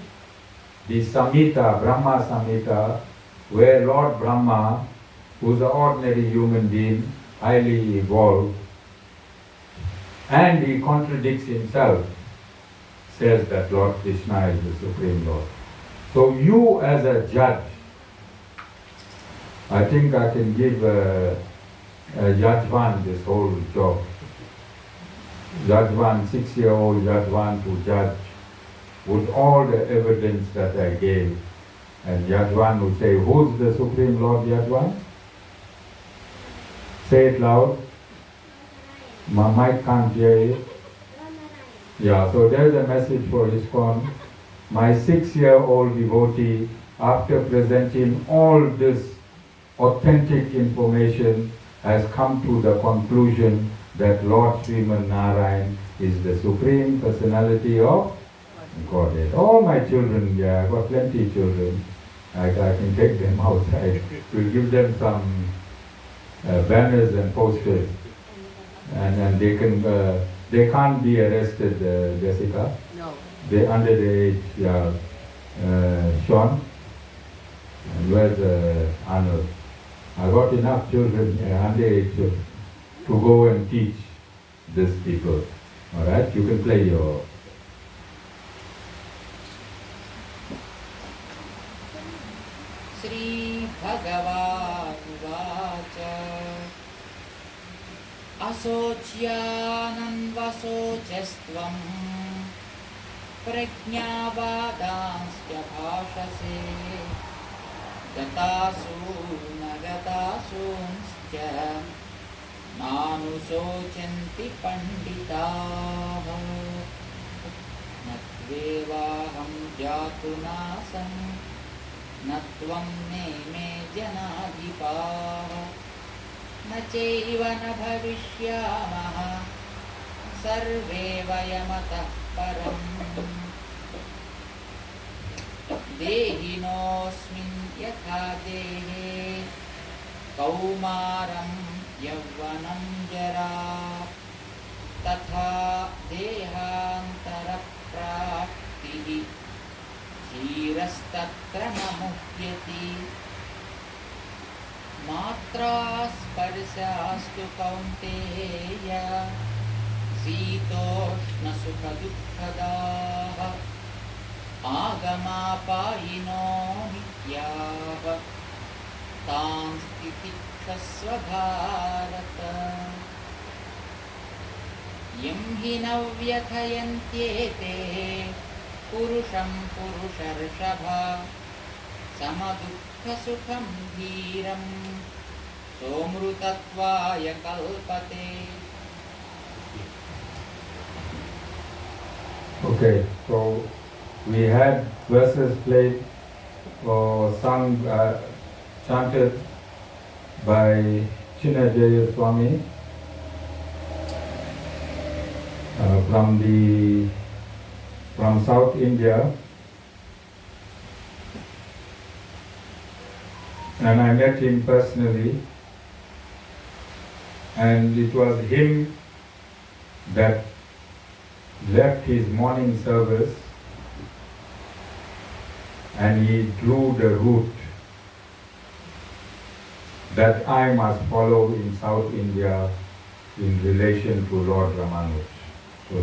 the Samhita, Brahma Samhita, where Lord Brahma, who is an ordinary human being, highly evolved, and he contradicts himself, says that Lord Krishna is the Supreme Lord. So you as a judge, I think I can give Yajvan this whole job. Yajvan, 6-year-old Yajvan to judge with all the evidence that I gave. And Yajvan would say, who's the Supreme Lord, Yajvan? Say it loud. My mic can't hear you. Yeah, so there's a message for ISKCON. My 6-year-old devotee, after presenting all this authentic information, has come to the conclusion that Lord Shriman Narayana is the Supreme Personality of Godhead. All my children, yeah, I've got plenty of children. I can take them outside. We'll give them some banners and posters, and they can't be arrested, Jessica. No. They're under the age, yeah. Sean, and where's Arnold? I got enough children under age to go and teach these people. All right, you can play your. Shri Bhagavan Vacha Asocyanan Vasocestvam Prajñāvādansya bhāṣase Gatasu Nagatasunscha Nanusochanti Panditaha Natvevaham Jatunasam Natvam neme janadhipaha Nachaiva na bhavishyamaha Sarve vayamatah param Dehinosmin yatha dehe Kaumaram yavvanam jara Tatha dehantara praptihi Dhīrastatra namuhyati Matra sparsyastu kaunteya Sītoshna sukha dukkhadaha Āgamāpāyino nityaha Tānsti tikkhasva bhārata Yam hi navyathayantyete Purusham Purusharashabha Samadukha Sukham Dhiram Somrutatvaya Kalpate. Okay, so we had verses played or sung, chanted by Chinnajaya Swami from South India, and I met him personally, and it was him that left his morning service and he drew the route that I must follow in South India in relation to Lord Ramanuj.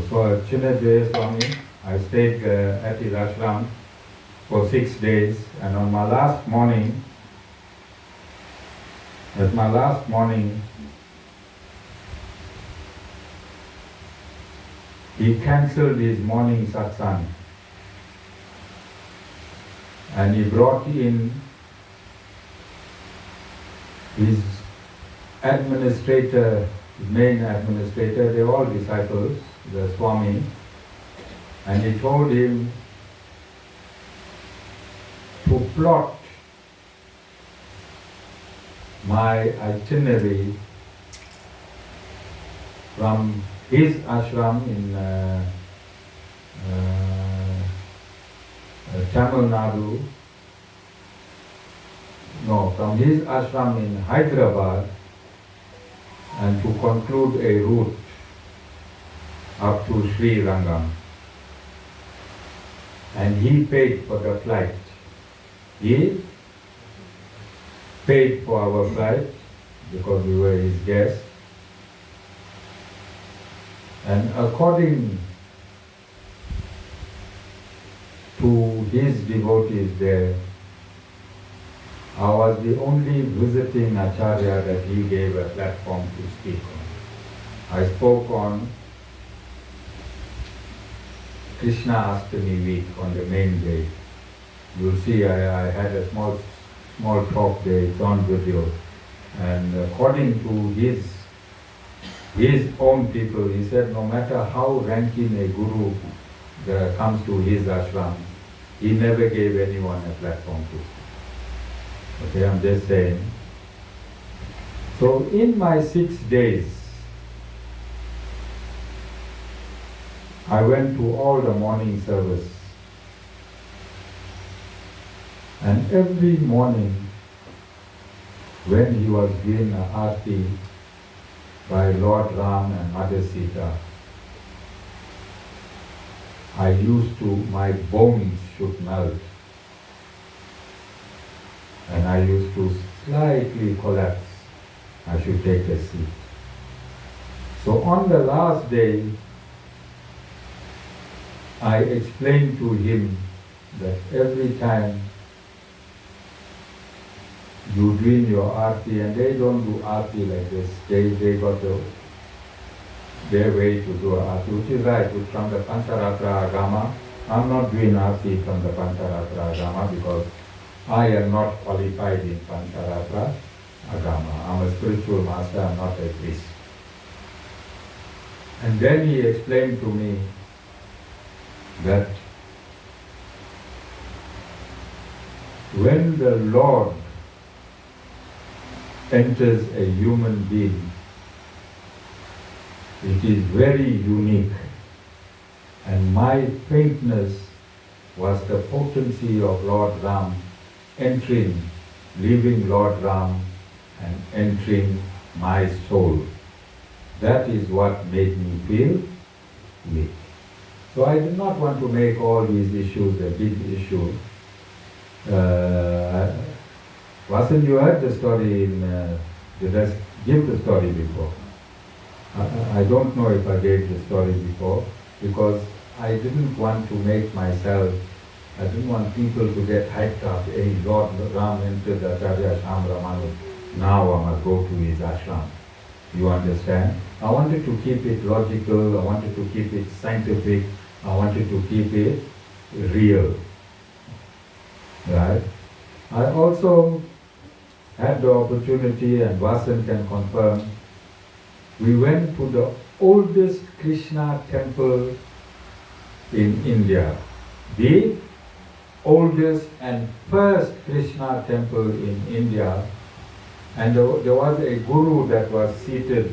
So Chinnajaya Swami, I stayed at his ashram for 6 days, and on my last morning, he cancelled his morning satsang and he brought in his administrator, main administrator, they're all disciples, the Swami, and he told him to plot my itinerary from his ashram in Tamil Nadu, from his ashram in Hyderabad, and to conclude a route up to Sri Rangam. And he paid for the flight. He paid for our flight because we were his guests. And according to his devotees there, I was the only visiting Acharya that he gave a platform to speak on. I spoke on Krishna Ashtami week on the main day. You'll see I had a small talk there, it's on video. And according to his his own people. He said no matter how ranking a guru comes to his ashram, he never gave anyone a platform to. Okay, I'm just saying. So in my 6 days, I went to all the morning service. And every morning, when he was doing an arti by Lord Ram and Mother Sita, my bones should melt. And I used to slightly collapse. I should take a seat. So on the last day, I explained to him that every time you doing your arti, and they don't do arti like this, they got their way to do arti, which is right, which from the Pancharatra Agama. I'm not doing arti from the Pancharatra Agama because I am not qualified in Pancharatra Agama. I'm a spiritual master, I'm not a priest. And then he explained to me that when the Lord enters a human being, it is very unique. And my faintness was the potency of Lord Ram entering, leaving Lord Ram and entering my soul. That is what made me feel weak. So I did not want to make all these issues a big issue. Vasan, you heard the story did I give the story before? I don't know if I gave the story before because I didn't want to make myself, I didn't want people to get hyped up. Hey, Lord Ram entered Acharya Shyam Ramanuj. Now I must go to his ashram. You understand? I wanted to keep it logical, I wanted to keep it scientific, I wanted to keep it real. Right? I also had the opportunity, and Vasan can confirm, we went to the oldest Krishna temple in India. The oldest and first Krishna temple in India. And there was a guru that was seated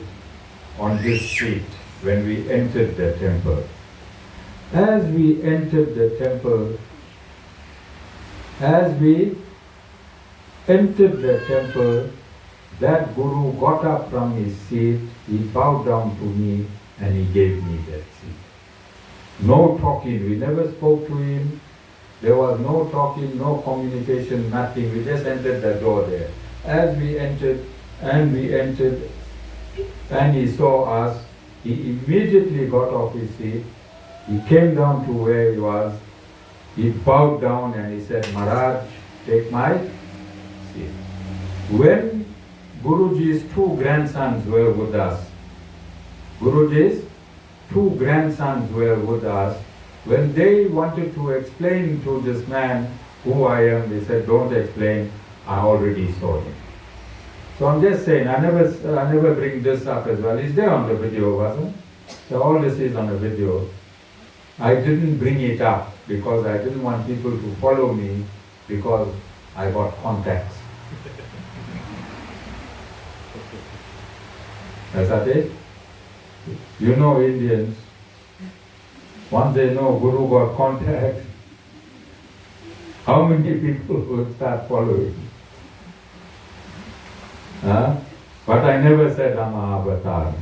on this seat when we entered the temple. As we entered the temple, that guru got up from his seat, he bowed down to me and he gave me that seat. No talking, we never spoke to him. There was no talking, no communication, nothing. We just entered the door there. As we entered, and he saw us, he immediately got off his seat. He came down to where he was. He bowed down and he said, Maharaj, take my seat. When Guruji's two grandsons were with us, when they wanted to explain to this man who I am, they said, don't explain, I already saw him. So I'm just saying, I never bring this up as well. It's there on the video, wasn't it? So all this is on the video. I didn't bring it up because I didn't want people to follow me because I got contacts. Is that it? You know Indians, once they know Guru got contacts, how many people would start following? But I never said I'm an avatar.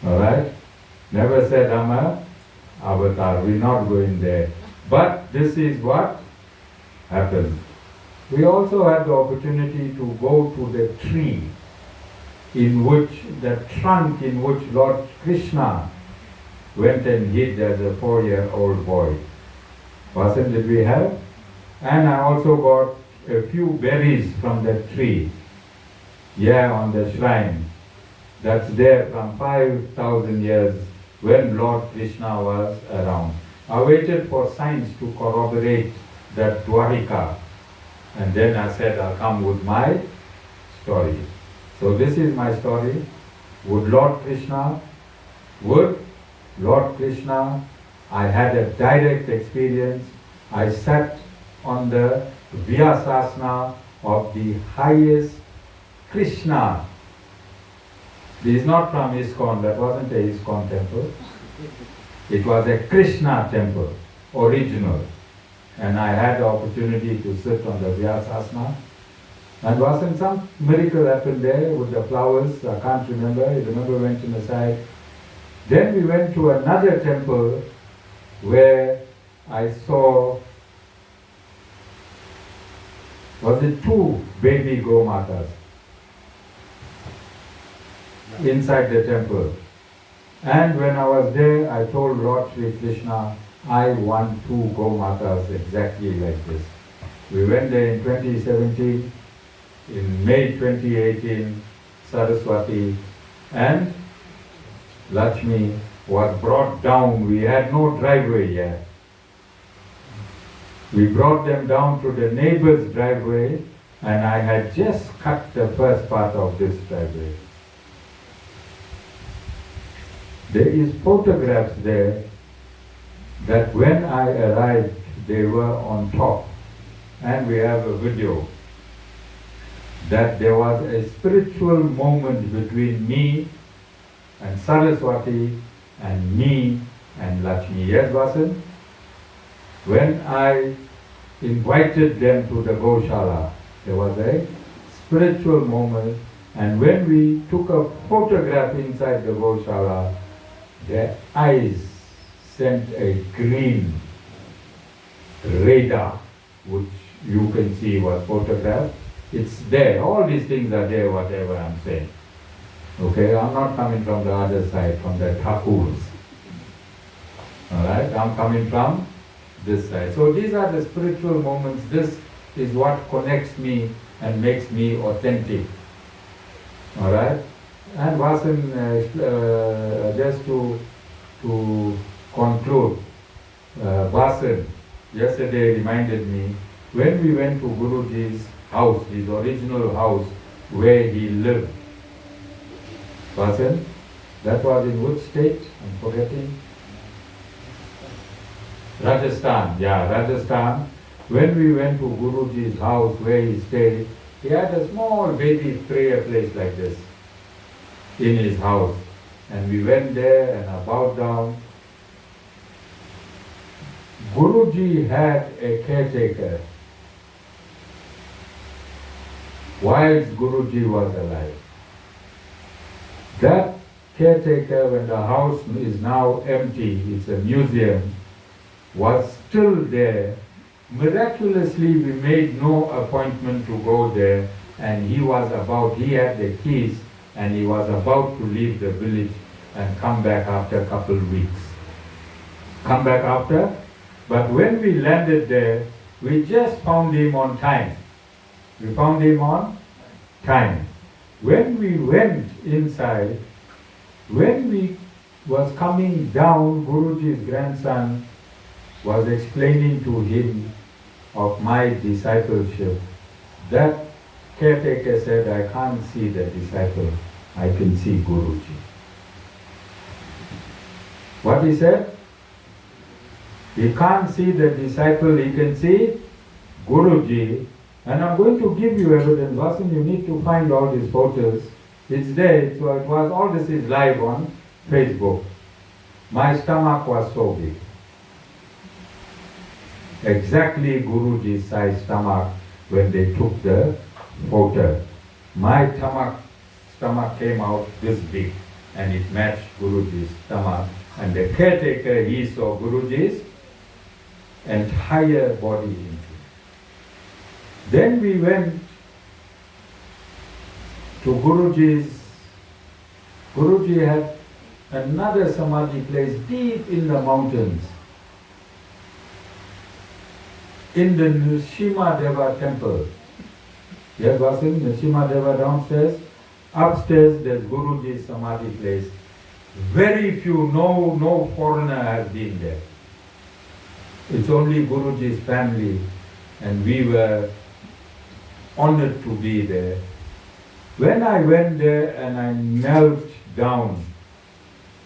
Alright? Never said I'm an avatar. We're not going there. But this is what happened. We also had the opportunity to go to the tree the trunk in which Lord Krishna went and hid as a 4-year-old boy. Wasn't did we have? And I also got a few berries from that tree. Yeah, on the shrine. That's there from 5,000 years when Lord Krishna was around. I waited for science to corroborate that Dwarika. And then I said, I'll come with my story. So this is my story. Would Lord Krishna, I had a direct experience. I sat on the Vyasasana of the highest Krishna. This is not from ISKCON, that wasn't a ISKCON temple. It was a Krishna temple, original. And I had the opportunity to sit on the Vyasasana. And wasn't some miracle happened there with the flowers? I can't remember. I remember went to the side. Then we went to another temple where I saw, was it 2 baby Gomatas inside the temple. And when I was there, I told Lord Sri Krishna, I want 2 Gomatas exactly like this. We went there in 2017, in May 2018, Saraswati and Lakshmi was brought down. We had no driveway yet. We brought them down to the neighbor's driveway, and I had just cut the first part of this driveway. There is photographs there that when I arrived, they were on top. And we have a video that there was a spiritual moment between me and Saraswati and me and Lakshmi. Yes, Vasan? When I invited them to the Goshala, there was a spiritual moment, and when we took a photograph inside the Goshala, their eyes sent a green radar, which you can see was photographed. It's there. All these things are there, whatever I'm saying. Okay, I'm not coming from the other side, from the Thakurs. Alright, I'm coming from this side. So these are the spiritual moments. This is what connects me and makes me authentic. Alright? And Vasan, just to conclude, Vasan yesterday reminded me, when we went to Guruji's house, his original house, where he lived, Vasan, that was in which state? I'm forgetting. Rajasthan, yeah, Rajasthan. When we went to Guruji's house where he stayed, he had a small baby prayer place like this in his house. And we went there and I bowed down. Guruji had a caretaker whilst Guruji was alive. That caretaker, when the house is now empty, it's a museum, was still there. Miraculously, we made no appointment to go there, and he had the keys, and he was about to leave the village and come back after a couple of weeks. But when we landed there, we just found him on time. We found him on time. When we went inside, when we was coming down, Guruji's grandson was explaining to him of my discipleship. That caretaker said, I can't see the disciple, I can see Guruji. What he said? He can't see the disciple, he can see Guruji. And I'm going to give you evidence. Vasan, you need to find all these photos. It's there. It was all this is live on Facebook. My stomach was so big. Exactly Guruji's size stomach when they took the photo. My stomach came out this big, and it matched Guruji's stomach. And the caretaker, he saw Guruji's entire body. Then we went to Guruji's. Guruji had another samadhi place deep in the mountains, in the Nrsimhadeva temple. Yes, Vasan, Nrsimhadeva downstairs. Upstairs there's Guruji's samadhi place. Very few, no foreigner has been there. It's only Guruji's family, and we were honored to be there. When I went there and I knelt down.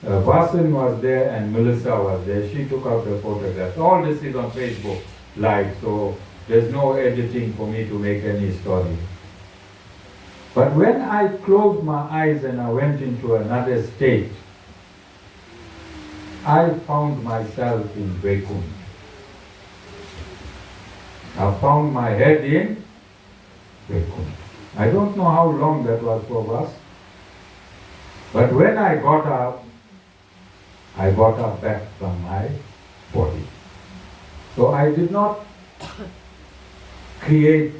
Vasan was there and Melissa was there. She took out the photographs. All this is on Facebook live, so there's no editing for me to make any story. But when I closed my eyes and I went into another state, I found myself in Vaikuntha. I found my head in Vaikuntha. I don't know how long that was for us, but when I got up back from my body. So I did not create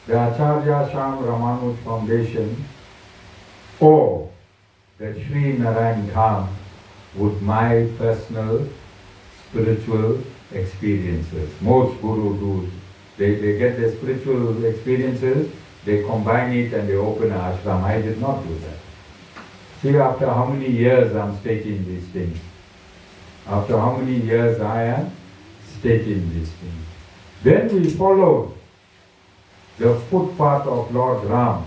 the Acharya Shyam Ramanuj Foundation or the Sri Narayana Dham with my personal spiritual experiences. Most gurus do. They get their spiritual experiences, they combine it and they open an ashram. I did not do that. See, after how many years I am stating these things. After how many years I am stating these things. Then we followed the footpath of Lord Ram.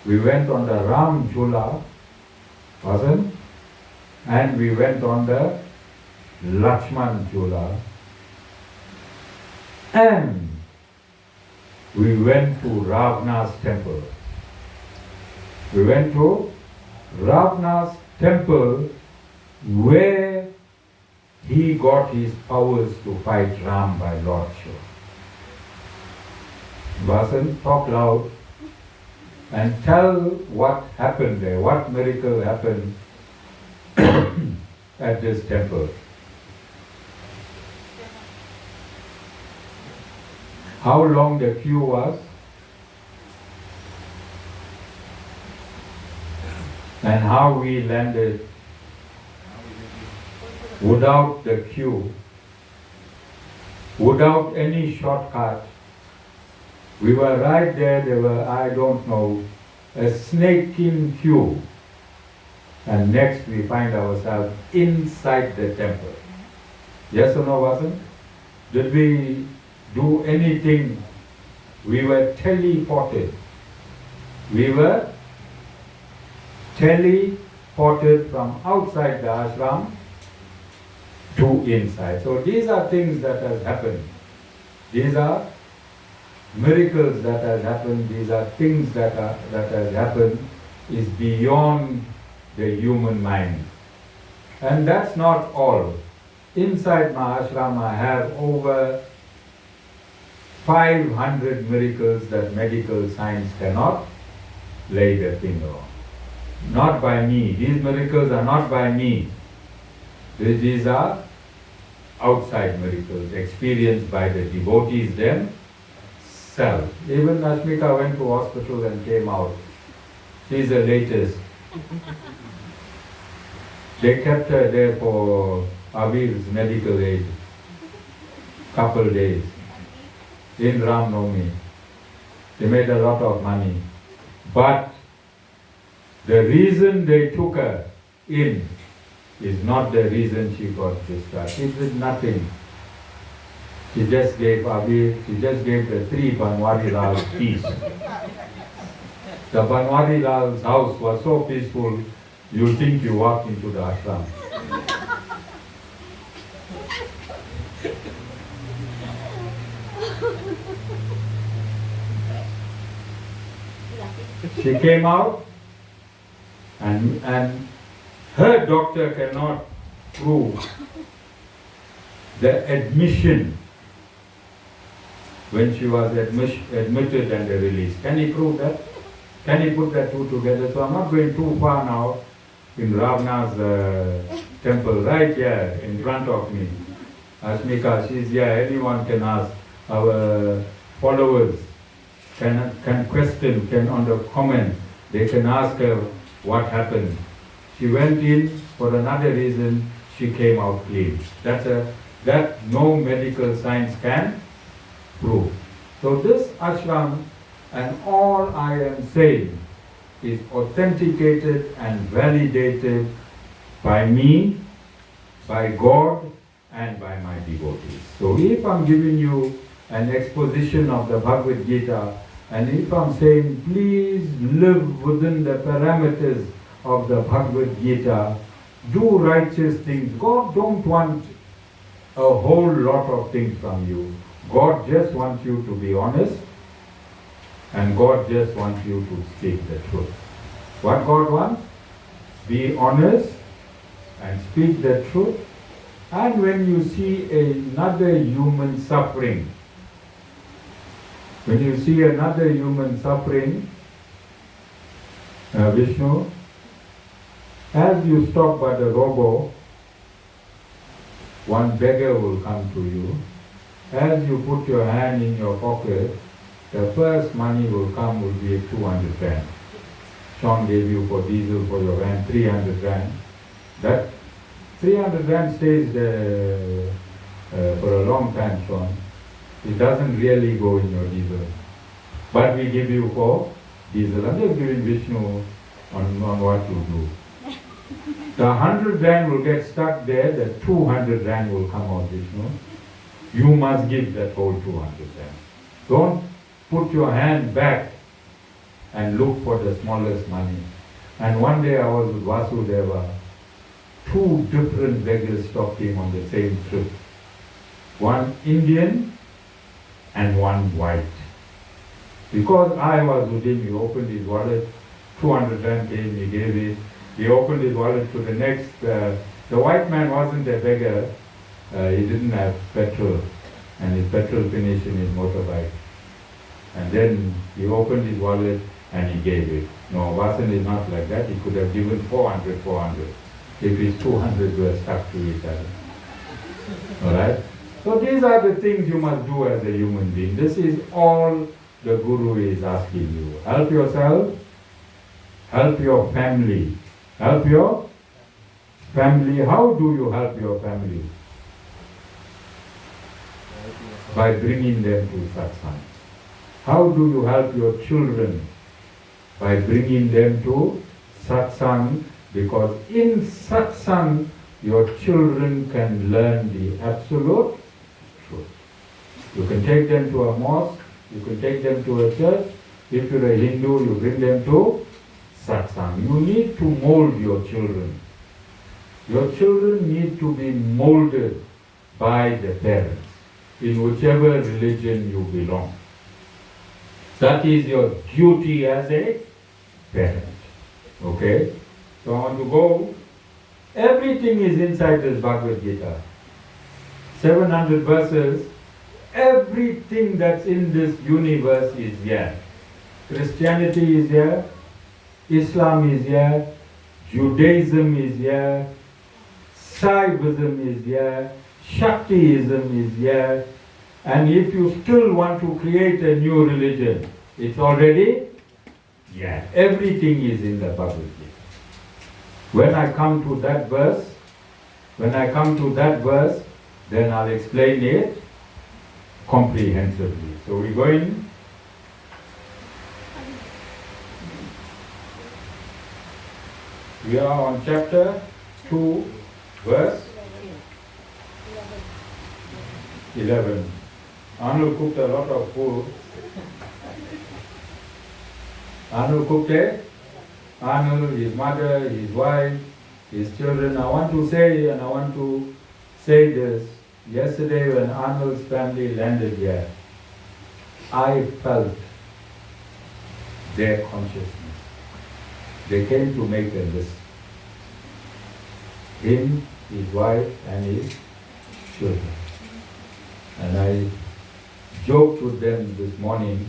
We went on the Ram Jhula, wasn't? And we went on the Lakshman Jhula. And we went to Ravana's temple. We went to Ravana's temple where he got his powers to fight Ram by lordship. Vasan, talk loud and tell what happened there, what miracle happened at this temple. How long the queue was, and how we landed without the queue, without any shortcut. We were right there were, I don't know, a snaking queue. And next we find ourselves inside the temple. Yes or no, Vasan? Did we do anything? We were teleported. We were teleported from outside the ashram to inside. So these are things that have happened. These are miracles that have happened. These are things that have happened is beyond the human mind. And that's not all. Inside my ashram I have over 500 miracles that medical science cannot lay their finger on. Not by me. These miracles are not by me. These are outside miracles experienced by the devotees themselves. Even Ashmika went to hospital and came out. She's the latest. They kept her there for Avir's medical aid, couple days, in Ram Navami. They made a lot of money. But the reason they took her in is not the reason she got discharged. She did nothing. She just gave Avir, she just gave the 3 Banwari Lals peace. The Banwari Lal's house was so peaceful, you think you walked into the ashram. She came out and her doctor cannot prove the admission when she was admitted and released. Can he prove that? Can he put the two together? So I'm not going too far now in Ravana's temple, right here in front of me. Ashmika, she's here, anyone can ask. Our followers can question, can on the comment, they can ask her what happened. She went in for another reason, she came out clean. That no medical science can prove. So this ashram and all I am saying is authenticated and validated by me, by God, and by my devotees. So if I'm giving you an exposition of the Bhagavad Gita, And if I'm saying, please live within the parameters of the Bhagavad Gita, do righteous things. God don't want a whole lot of things from you. God just wants you to be honest, and God just wants you to speak the truth. What God wants? Be honest and speak the truth. And when you see another human suffering, Vishnu, as you stop by the robo, one beggar will come to you. As you put your hand in your pocket, the first money will be 200 rand. Sean gave you for diesel for your van 300 rand. That 300 rand stays there for a long time, Sean. It doesn't really go in your diesel. But we give you for diesel. I'm just giving Vishnu on what you do. The 100 rand will get stuck there, the 200 rand will come out, Vishnu. You must give that whole 200 rand. Don't put your hand back and look for the smallest money. And one day I was with Vasudeva. 2 different beggars stopped him on the same trip. One Indian and one white. Because I was with him, he opened his wallet, 200 rand came, he gave it. He opened his wallet to the next. The white man wasn't a beggar. He didn't have petrol, and his petrol finished in his motorbike. And then he opened his wallet and he gave it. No, Vasan is not like that. He could have given 400 if his 200 were stuck to each other. Alright? So these are the things you must do as a human being. This is all the Guru is asking you. Help yourself, help your family. Help your family. How do you help your family? By bringing them to satsang. How do you help your children? By bringing them to satsang, because in satsang your children can learn the absolute truth. You can take them to a mosque, you can take them to a church. If you're a Hindu, you bring them to satsang. You need to mold your children. Your children need to be molded by the parents, in whichever religion you belong. That is your duty as a parent. Okay? So I want to go. Everything is inside this Bhagavad Gita. 700 verses. Everything that's in this universe is here. Christianity is here. Islam is here, Judaism is here, Saivism is here, Shaktiism is here, and if you still want to create a new religion, it's already here. Everything is in the Bhagavad Gita. When I come to that verse, then I'll explain it comprehensively. So we're going. We are on chapter 2, verse 11. Anu cooked a lot of food. Anu cooked it. Anu, his mother, his wife, his children. I want to say this. Yesterday when Arnold's family landed here, I felt their consciousness. They came to make a list. Him, his wife, and his children. And I joked with them this morning.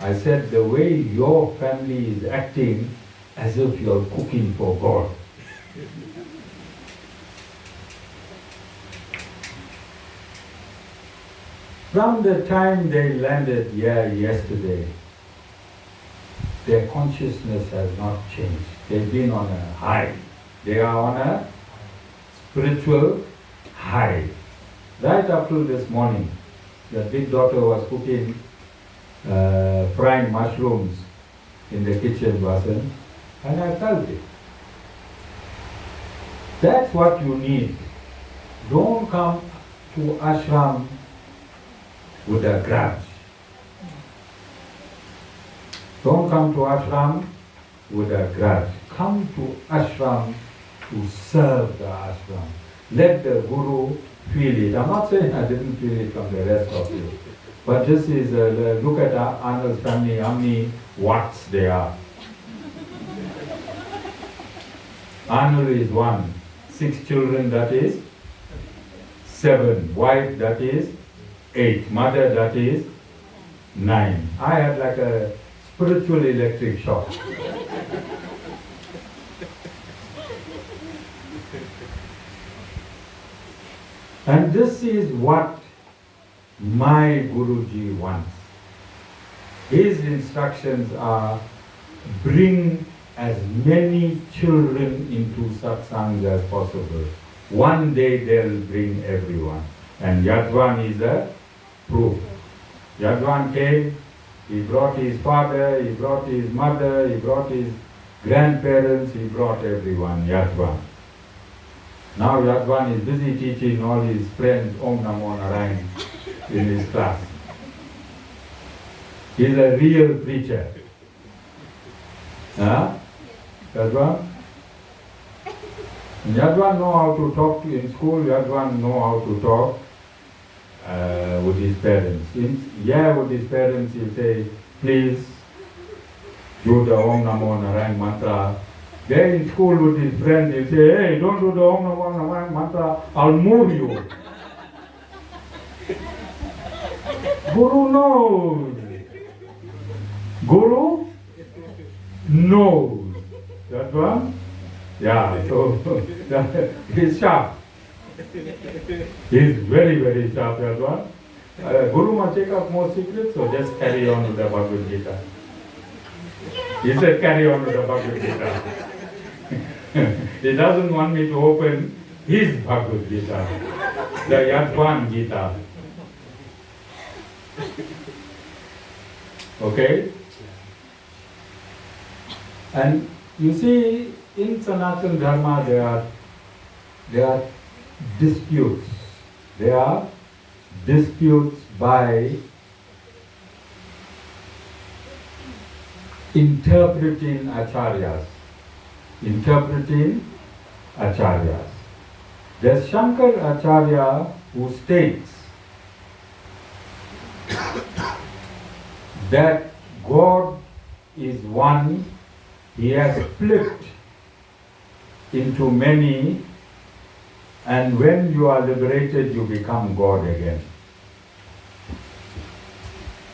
I said, the way your family is acting as if you're cooking for God. From the time they landed here yesterday, their consciousness has not changed. They've been on a high. They are on a spiritual high. Right up till this morning, the big daughter was cooking frying mushrooms in the kitchen, Vasan, and I felt it. That's what you need. Don't come to ashram with a grudge. Don't come to ashram with a grudge. Come to ashram to serve the ashram. Let the Guru feel it. I'm not saying I didn't feel it from the rest of you. But this is, look at Arnold's family, how many watts they are. Arnold is 1. 6 children, that is 7. Wife, that is 8. Mother, that is 9. I had like a spiritual electric shock. And this is what my Guruji wants. His instructions are, bring as many children into satsangs as possible. One day they'll bring everyone. And Yadvan is a proof. Yadvan came, he brought his father, he brought his mother, he brought his grandparents, he brought everyone, Yadvan. Now Yadvan is busy teaching all his friends Om Namo Narayana in his class. He's a real preacher. Huh? Yadvan? Yadvan know how to talk in school, Yadvan know how to talk with his parents. With his parents he'll say, please do the Om Namo Narayana mantra. There in school with his friend, he'll say, hey, don't do the Om Namo Narayana mantra, I'll move you. Guru knows. Guru knows. That one? Yeah, so he's sharp. He's very, very sharp, that one. Guru must take up more secrets, so just carry on with the Bhagavad Gita. He said, carry on with the Bhagavad Gita. He doesn't want me to open his Bhagavad Gita, the Yadvan Gita. Okay? And you see, in Sanatana Dharma there are disputes. There are disputes by interpreting acharyas. There's Shankar Acharya who states that God is one, He has split into many, and when you are liberated, you become God again.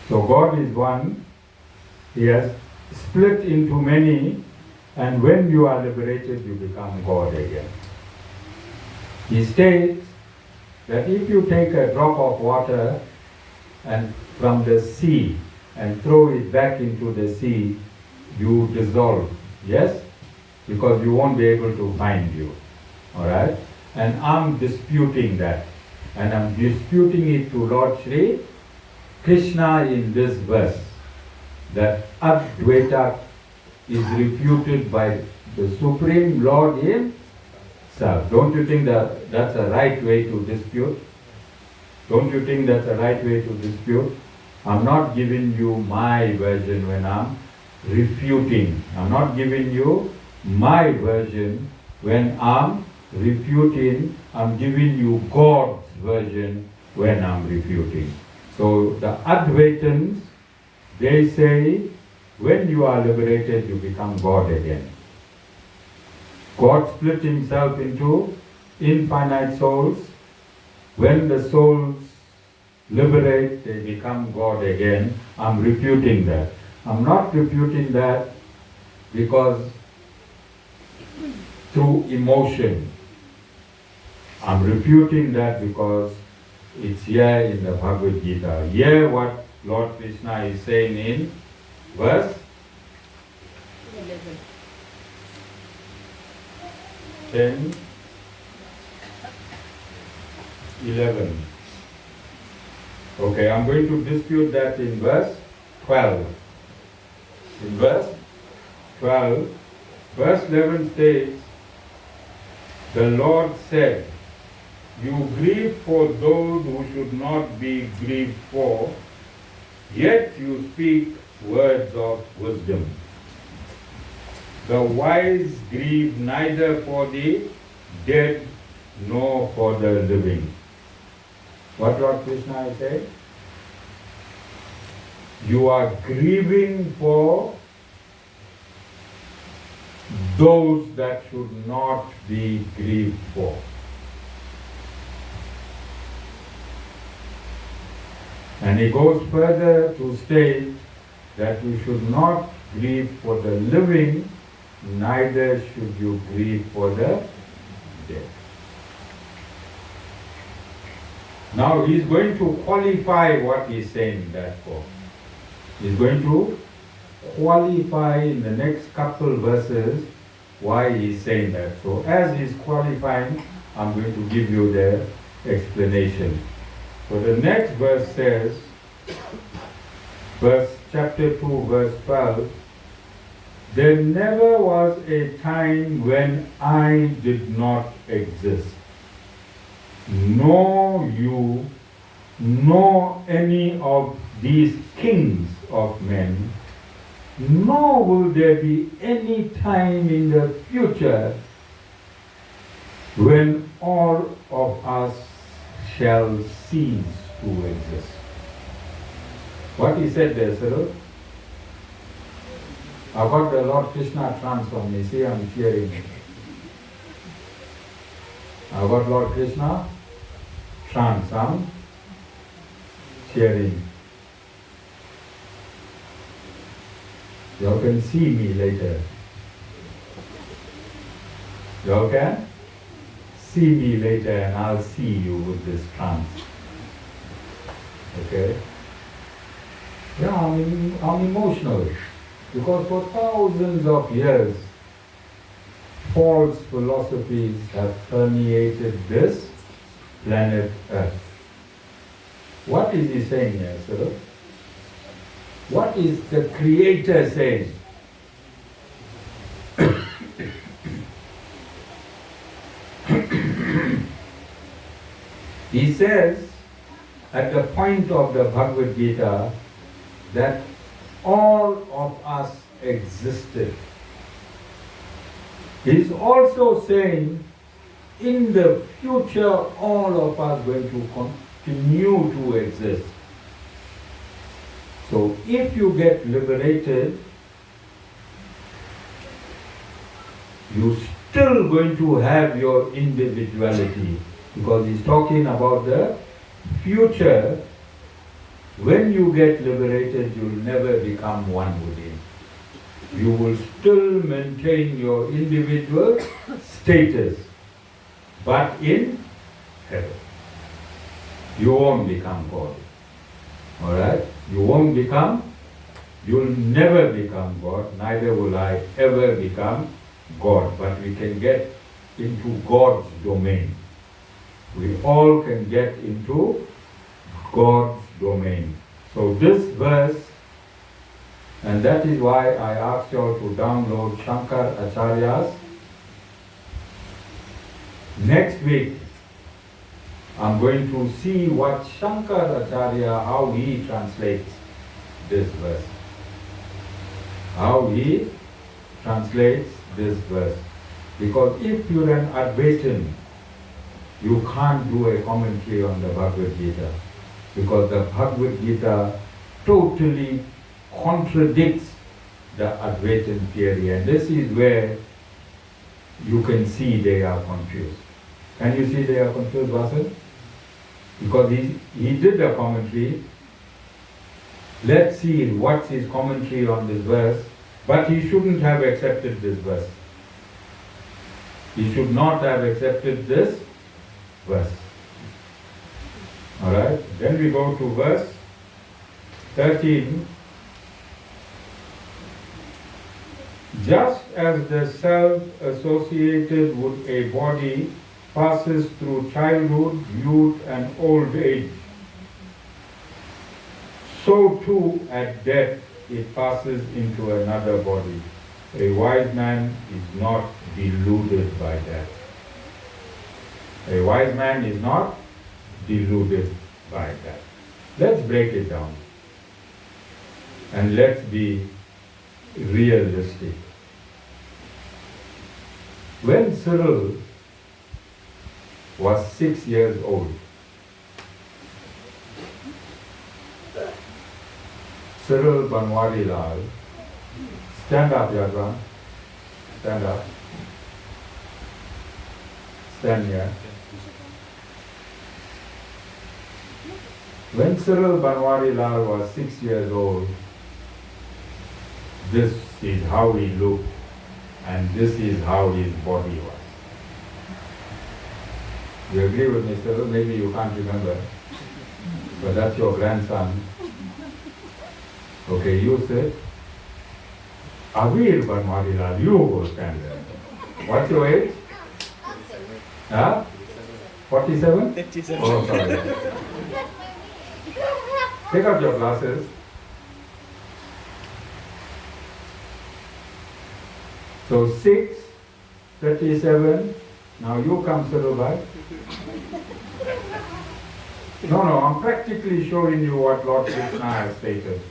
So God is one, He has split into many, and when you are liberated, you become God again. He states that if you take a drop of water and from the sea and throw it back into the sea, you dissolve. Yes? Because you won't be able to find you. Alright? And I'm disputing that. And I'm disputing it to Lord Shri Krishna in this verse. That Advaita is refuted by the Supreme Lord Himself. Don't you think that that's a right way to dispute? Don't you think that's a right way to dispute? I'm not giving you my version when I'm refuting. I'm not giving you my version when I'm refuting. I'm giving you God's version when I'm refuting. So the Advaitans, they say, when you are liberated, you become God again. God split Himself into infinite souls. When the souls liberate, they become God again. I'm refuting that. I'm not refuting that because through emotion. I'm refuting that because it's here in the Bhagavad Gita. Hear what Lord Krishna is saying in verse 10, 11. Okay, I'm going to dispute that in verse 12. In verse 12, verse 11 states, the Lord said, you grieve for those who should not be grieved for, yet you speak words of wisdom. The wise grieve neither for the dead nor for the living. What Lord Krishna is saying? You are grieving for those that should not be grieved for. And he goes further to state that you should not grieve for the living, neither should you grieve for the dead. Now he is going to qualify what he is saying that for. He is going to qualify in the next couple verses why he is saying that. So as he is qualifying, I'm going to give you the explanation. So the next verse says, chapter 2, verse 12, there never was a time when I did not exist, nor you, nor any of these kings of men, nor will there be any time in the future when all of us shall cease to exist. What he said there, sir? I've got the Lord Krishna trance on me. See, I'm cheering. I've got Lord Krishna trance. I'm cheering. You all can see me later. You all can see me later and I'll see you with this trance. Okay? Yeah, I'm emotional because for thousands of years false philosophies have permeated this planet Earth. What is he saying here, sir? What is the Creator saying? He says at the point of the Bhagavad Gita that all of us existed. He is also saying in the future all of us going to continue to exist. So if you get liberated, you're still going to have your individuality, because he's talking about the future. When you get liberated, you'll never become one with him. You will still maintain your individual status, but in heaven. You won't become God. Alright? You'll never become God, neither will I ever become God, but we can get into God's domain. We all can get into God's domain. So this verse, and that is why I asked you all to download Shankar Acharya's. Next week, I'm going to see what Shankar Acharya, how he translates this verse. How he translates this verse. Because if you're an Advaitin, you can't do a commentary on the Bhagavad Gita. Because the Bhagavad Gita totally contradicts the Advaitin theory. And this is where you can see they are confused. Can you see they are confused, Bhāṣya? Because he did a commentary. Let's see what's his commentary on this verse. But he shouldn't have accepted this verse. He should not have accepted this verse. Alright, then we go to verse 13. Just as the self associated with a body passes through childhood, youth and old age, so too at death it passes into another body. A wise man is not deluded by that. A wise man is not deluded by that. Let's break it down. And let's be realistic. When Cyril was 6 years old, Cyril Banwarilal, stand up, Yadvan, stand up, stand here. When Cyril Banwarilal was 6 years old, this is how he looked and this is how his body was. You agree with me, Cyril? Maybe you can't remember, but that's your grandson. Okay, you sit. Avir Banwarilal, you go stand there. What's your age? Huh? 47? 37. Oh, sorry. Take out your glasses. So 6, 37. Now you come, Sarubai. No, I'm practically showing you what Lord Krishna has stated.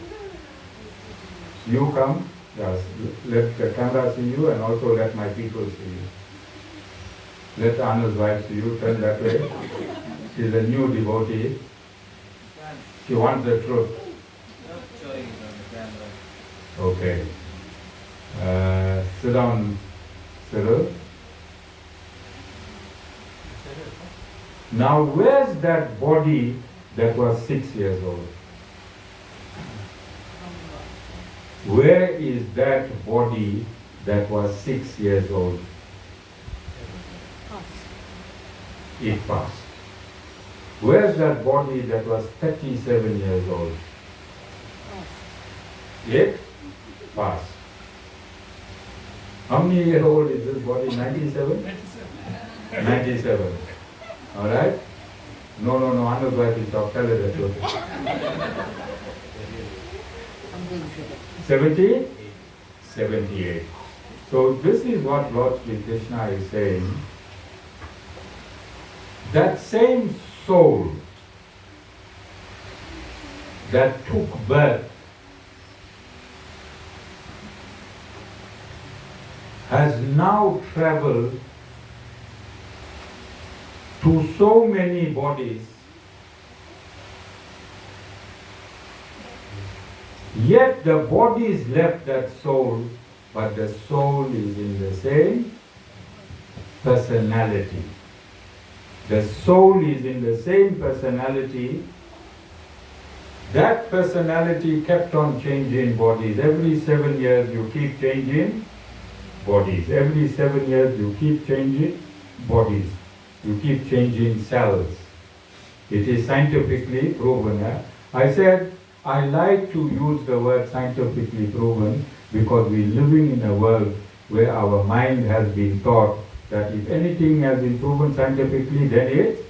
You come, yes, let the camera see you and also let my people see you. Let Anu's wife see you, turn that way. She's a new devotee. She wants the truth. Okay. Sit down, Cyril. Now, where's that body that was 6 years old? Where is that body that was 6 years old? It passed. Where's that body that was 37 years old? It passed. How many years old is this body? 97? 97. Alright? No, Anu's wife is talk. Tell her the truth. 70? 78. So this is what Lord Sri Krishna is saying. That same soul that took birth has now traveled to so many bodies, yet the bodies left that soul, but the soul is in the same personality. The soul is in the same personality. That personality kept on changing bodies. Every 7 years you keep changing bodies. Every 7 years you keep changing bodies. You keep changing cells. It is scientifically proven. I said I like to use the word scientifically proven because we're living in a world where our mind has been taught that if anything has been proven scientifically, then it's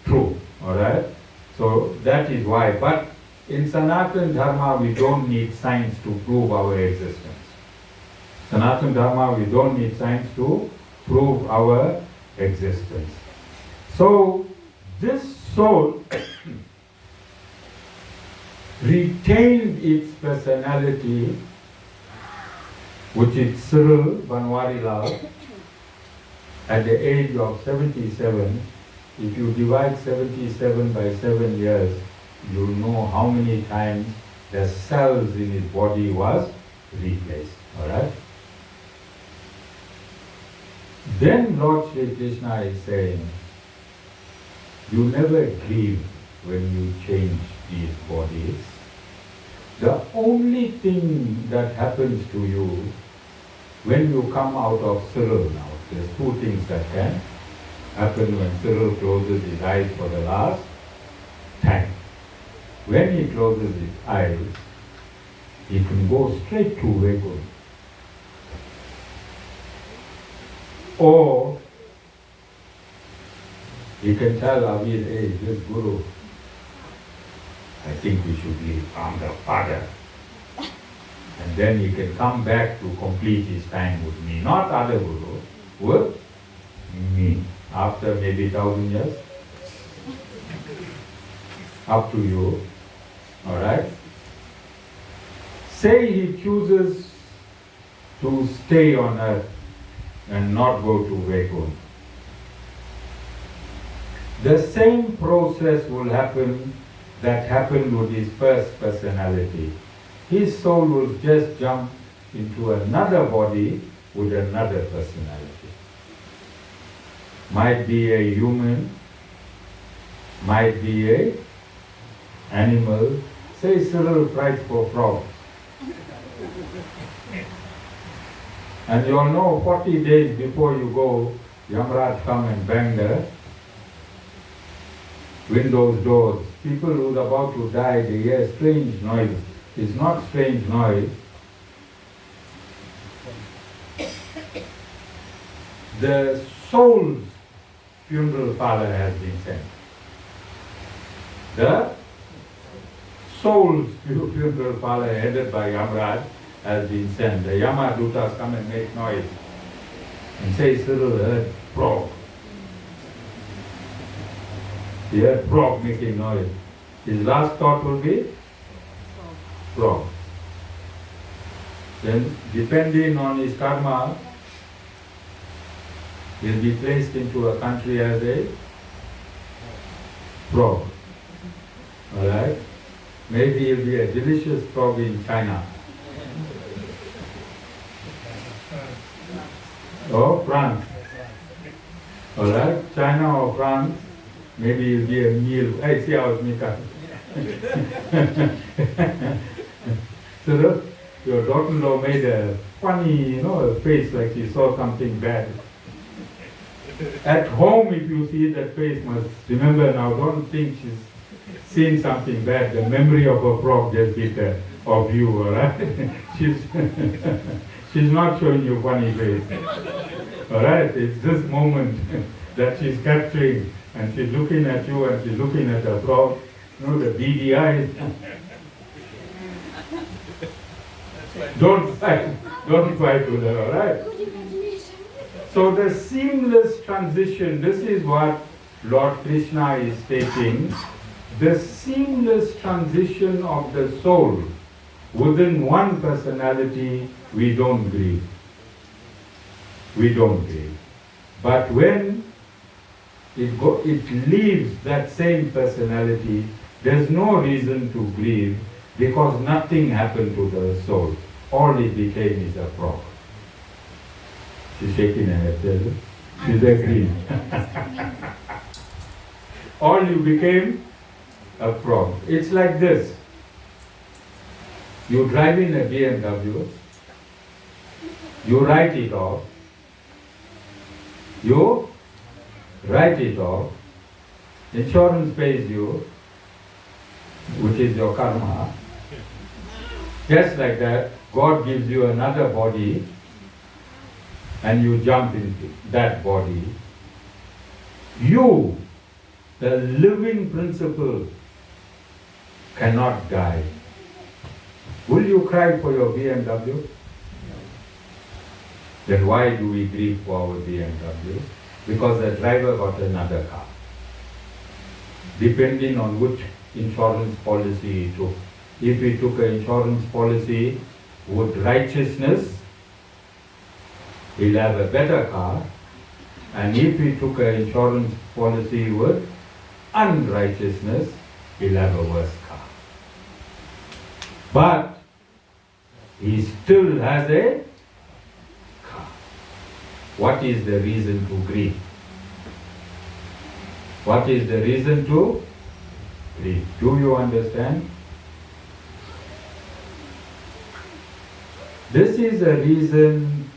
true. Alright? So that is why. But in Sanatana Dharma, we don't need science to prove our existence. Sanatana Dharma, we don't need science to prove our existence. So this soul retained its personality, which is Cyril Banwarilal, at the age of 77. If you divide 77 by 7 years, you know how many times the cells in his body was replaced. Alright? Then Lord Sri Krishna is saying, you never grieve when you change these bodies. The only thing that happens to you when you come out of Cyril now, there's two things that can happen when Cyril closes his eyes for the last time. When he closes his eyes, he can go straight to Vaikuntha. Or he can tell Avir, hey, this Guru, I think we should leave. I'm the father. And then he can come back to complete his time with me. Not other Guru, with me. After maybe 1,000 years. Up to you. Alright? Say he chooses to stay on earth and not go to Vaikuntha. The same process will happen that happened with his first personality. His soul will just jump into another body with another personality. Might be a human, might be a animal. Say Cyril price for frog. And you all know 40 days before you go, Yamraj come and bang the windows, doors. People who are about to die, they hear strange noise. It's not strange noise. The soul's funeral parlor has been sent. The soul's funeral parlor headed by Yamraj has been sent. The Yamadutas come and make noise and say Cyril heard frog. He heard frog making noise. His last thought will be frog. Then depending on his karma, he'll be placed into a country as a frog. Alright? Maybe he'll be a delicious frog in China. Or France. Alright? China or France, maybe he'll be a meal. I see how it's Mika. So your daughter-in-law made a funny, face like she saw something bad. At home, if you see that face, must remember now, don't think she's seen something bad. The memory of a frog just hit her, of you, alright? She's not showing you funny face. Alright? It's this moment that she's capturing, and she's looking at you and she's looking at the frog, the beady eyes. Don't fight with her, alright? So the seamless transition, this is what Lord Krishna is stating, the seamless transition of the soul within one personality, we don't grieve. We don't grieve. But when it leaves that same personality, there's no reason to grieve because nothing happened to the soul. All it became is a frog. She's shaking her head. She's agreeing. All you became a frog. It's like this. You drive in a BMW, you write it off, insurance pays you, which is your karma. Just like that, God gives you another body and you jump into that body. You, the living principle, cannot die. Will you cry for your BMW? Then why do we grieve for our BMW? Because the driver got another car. Depending on which insurance policy he took. If he took an insurance policy with righteousness, he'll have a better car. And if he took an insurance policy with unrighteousness, he'll have a worse car. But he still has a car. What is the reason to grieve? What is the reason to grieve? Do you understand? This is the reason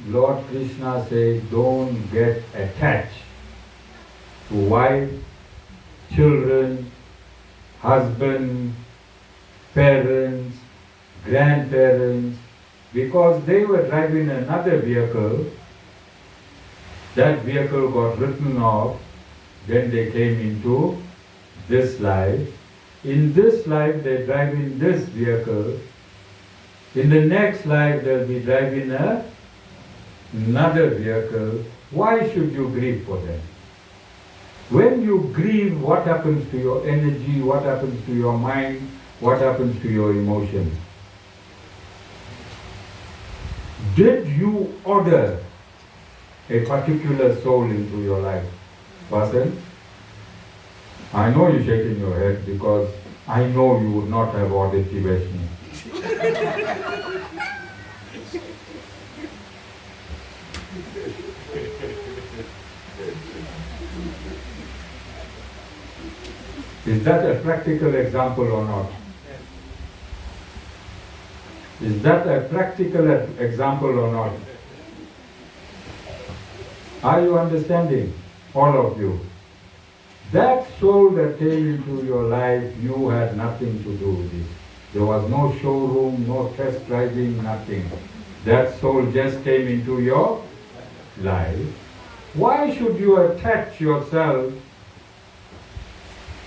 Lord Krishna said, don't get attached to wife, children, husband, parents, grandparents, because they were driving another vehicle. That vehicle got written off, then they came into this life. In this life, they drive in this vehicle. In the next life, they'll be driving another vehicle. Why should you grieve for them? When you grieve, what happens to your energy? What happens to your mind? What happens to your emotions? Did you order a particular soul into your life? Vasan? I know you're shaking your head because I know you would not have ordered Tibeshni. Is that a practical example or not? Is that a practical example or not? Are you understanding? All of you. That soul that came into your life, you had nothing to do with it. There was no showroom, no test driving, nothing. That soul just came into your life. Why should you attach yourself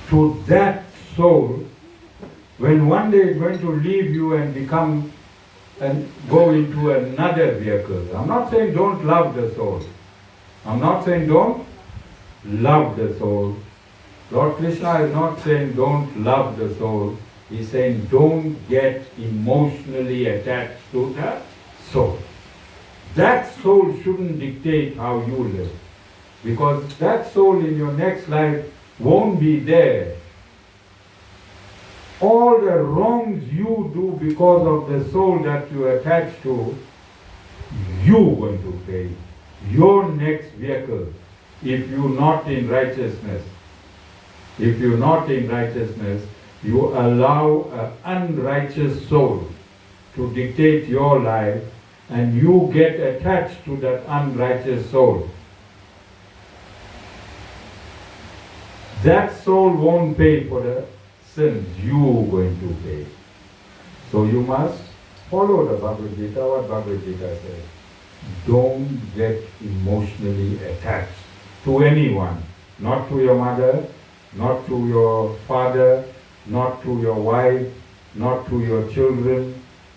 to that soul when one day it's going to leave you and become and go into another vehicle? I'm not saying don't love the soul. I'm not saying don't love the soul. Lord Krishna is not saying don't love the soul. He's saying don't get emotionally attached to the soul. That soul shouldn't dictate how you live. Because that soul in your next life won't be there. All the wrongs you do because of the soul that you attach to, you're going to pay. Your next vehicle, if you're not in righteousness. If you're not in righteousness, you allow an unrighteous soul to dictate your life and you get attached to that unrighteous soul. That soul won't pay for the sins you're going to pay. So you must follow the Bhagavad Gita, what Bhagavad Gita says. Don't get emotionally attached to anyone. Not to your mother, not to your father, not to your wife, not to your children,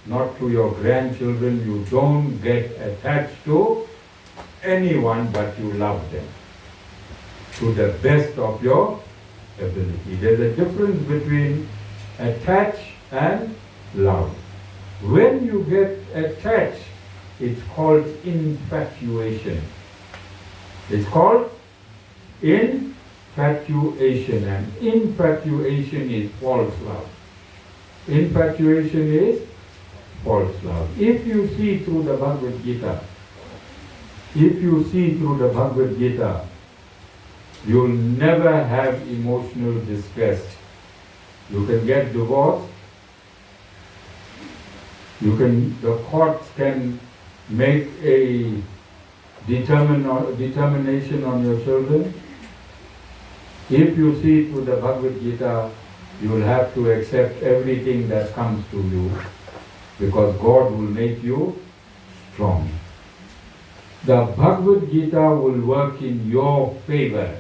not to your grandchildren. You don't get attached to anyone, but you love them to the best of your ability. There's a difference between attach and love. When you get attached, it's called infatuation. It's called infatuation, and infatuation is false love. Infatuation is false love. If you see through the Bhagavad Gita, you'll never have emotional distress. You can get divorced. The courts can make a determination on your children. If you see through the Bhagavad Gita, you will have to accept everything that comes to you because God will make you strong. The Bhagavad Gita will work in your favor.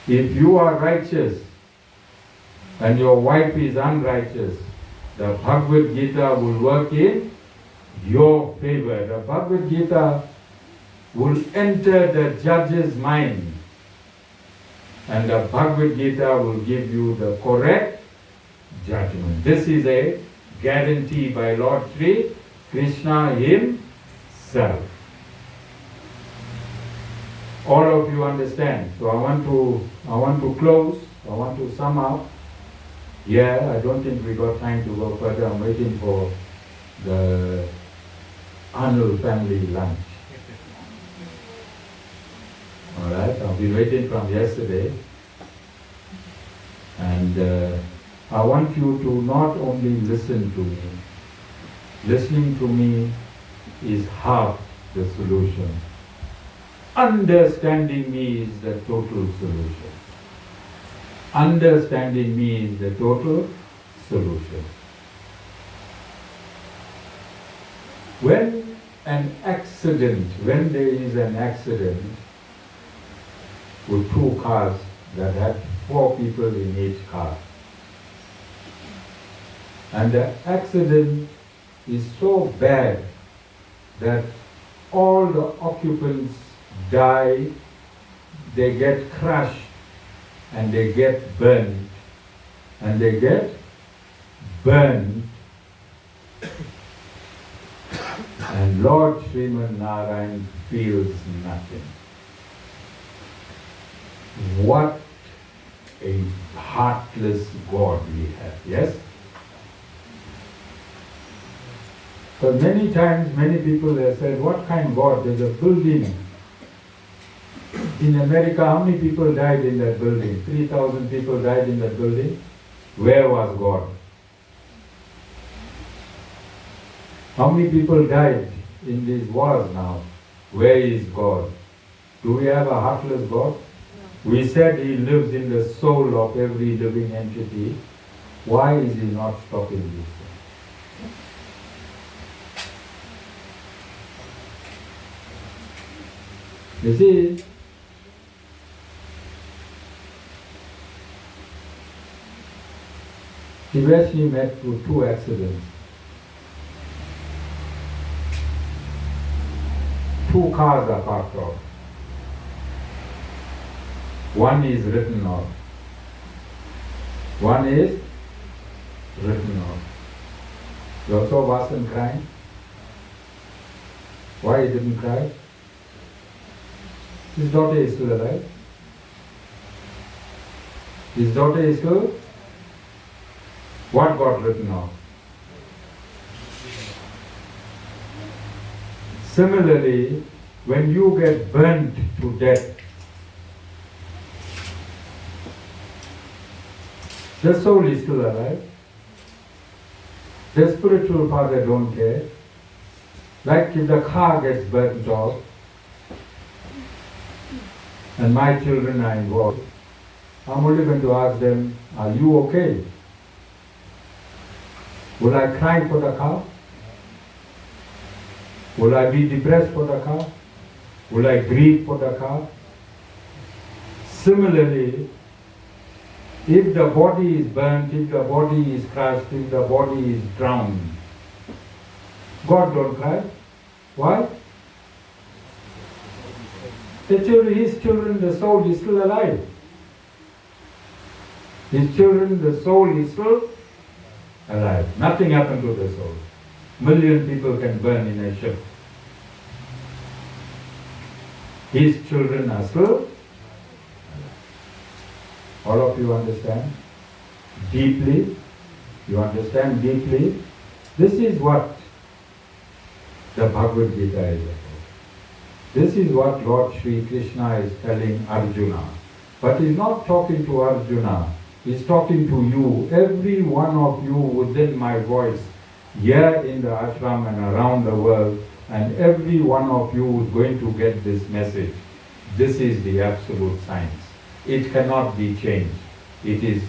If you are righteous and your wife is unrighteous, the Bhagavad Gita will work in your favor. The Bhagavad Gita will enter the judge's mind, and the Bhagavad Gita will give you the correct judgment. This is a guarantee by Lord Sri Krishna himself. All of you understand. So I want to close. I want to sum up. Yeah, I don't think we got time to go further. I'm waiting for the annual family lunch. All right, I've been waiting from yesterday. And I want you to not only listen to me. Listening to me is half the solution. Understanding me is the total solution. Understanding me is the total solution. When there is an accident with two cars that had 4 people in each car, and the accident is so bad that all the occupants die, they get crushed, and they get burned, and they get burned. And Lord Shriman Narayana feels nothing. What a heartless God we have, yes? So many times, many people have said, what kind of God? There's a building in America. How many people died in that building? 3,000 people died in that building. Where was God? How many people died in these wars now? Where is God? Do we have a heartless God? We said He lives in the soul of every living entity. Why is He not stopping this? You see, Tibeshi met with two accidents. Two cars are parked off. One is written off. One is written off. You also wasn't crying? Why he didn't cry? His daughter is still alive. His daughter is still. What got written off? Similarly, when you get burnt to death, the soul is still alive. The spiritual father don't care. Like if the car gets burnt off, and my children are involved, I'm only going to ask them, are you okay? Will I cry for the car? Will I be depressed for the car? Will I grieve for the car? Similarly, if the body is burnt, if the body is crushed, if the body is drowned, God don't cry. Why? His children, the soul is still alive. His children, the soul is still alive. Nothing happened to the soul. Million people can burn in a ship. His children are still alive. All of you understand? Deeply? You understand deeply? This is what the Bhagavad Gita is about. This is what Lord Shri Krishna is telling Arjuna. But He's not talking to Arjuna. He's talking to you, every one of you within my voice, here in the ashram and around the world, and every one of you is going to get this message. This is the absolute science. It cannot be changed. It is,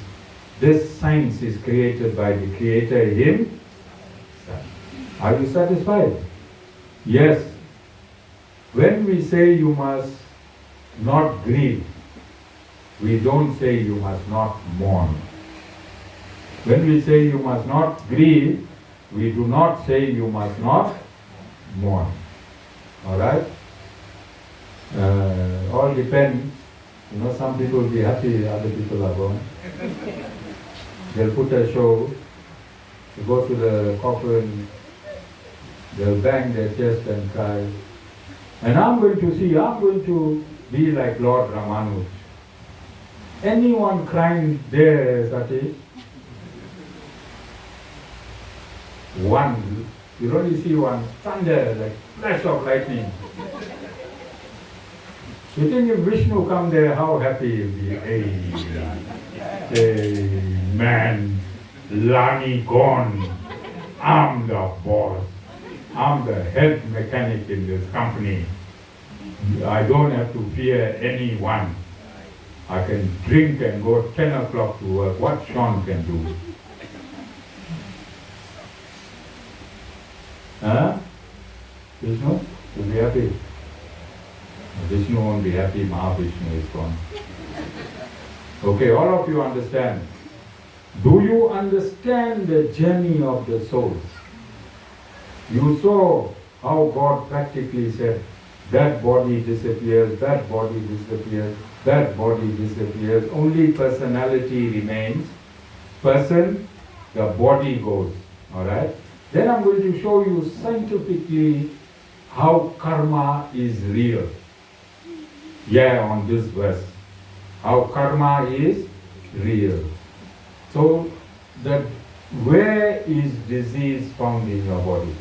this science is created by the Creator Himself. Are you satisfied? Yes. When we say you must not grieve, we don't say you must not mourn. When we say you must not grieve, we do not say you must not mourn. Alright? All depends. You know, some people will be happy, other people are gone. They'll put a show, you go to the coffin, they'll bang their chest and cry. And I'm going to be like Lord Ramanuj. Anyone crying there, Sati? One. You only see one thunder, like flash of lightning. You think if Vishnu come there, how happy he'll be? Hey, man, Lani gone. I'm the boss. I'm the head mechanic in this company. I don't have to fear anyone. I can drink and go 10 o'clock to work. What Sean can do? Huh? Vishnu? You'll be happy? Vishnu won't be happy. Mahavishnu is gone. Okay, all of you understand. Do you understand the journey of the soul? You saw how God practically said, that body disappears, that body disappears, that body disappears, only personality remains. Person, the body goes. Alright? Then I'm going to show you scientifically how karma is real. Yeah, on this verse. How karma is real. So, where is disease found in your body?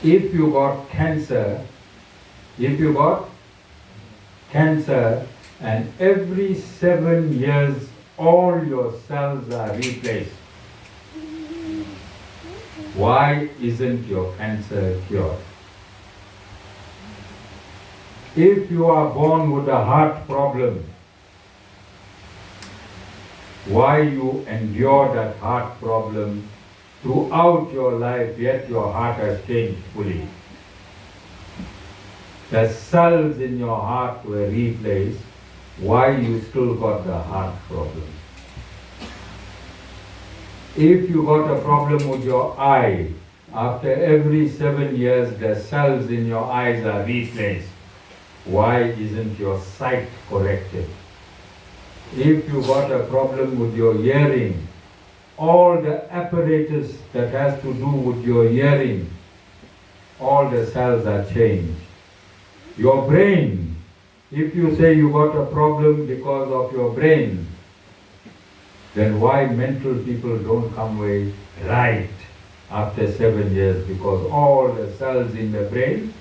If you got cancer, and every 7 years all your cells are replaced, why isn't your cancer cured? If you are born with a heart problem, why you endure that heart problem throughout your life, yet your heart has changed fully? The cells in your heart were replaced, why you still got the heart problem? If you got a problem with your eye, after every 7 years the cells in your eyes are replaced, why isn't your sight corrected? If you got a problem with your hearing, all the apparatus that has to do with your hearing, all the cells are changed. Your brain, if you say you got a problem because of your brain, then why mental people don't come away right after 7 years? Because all the cells in the brain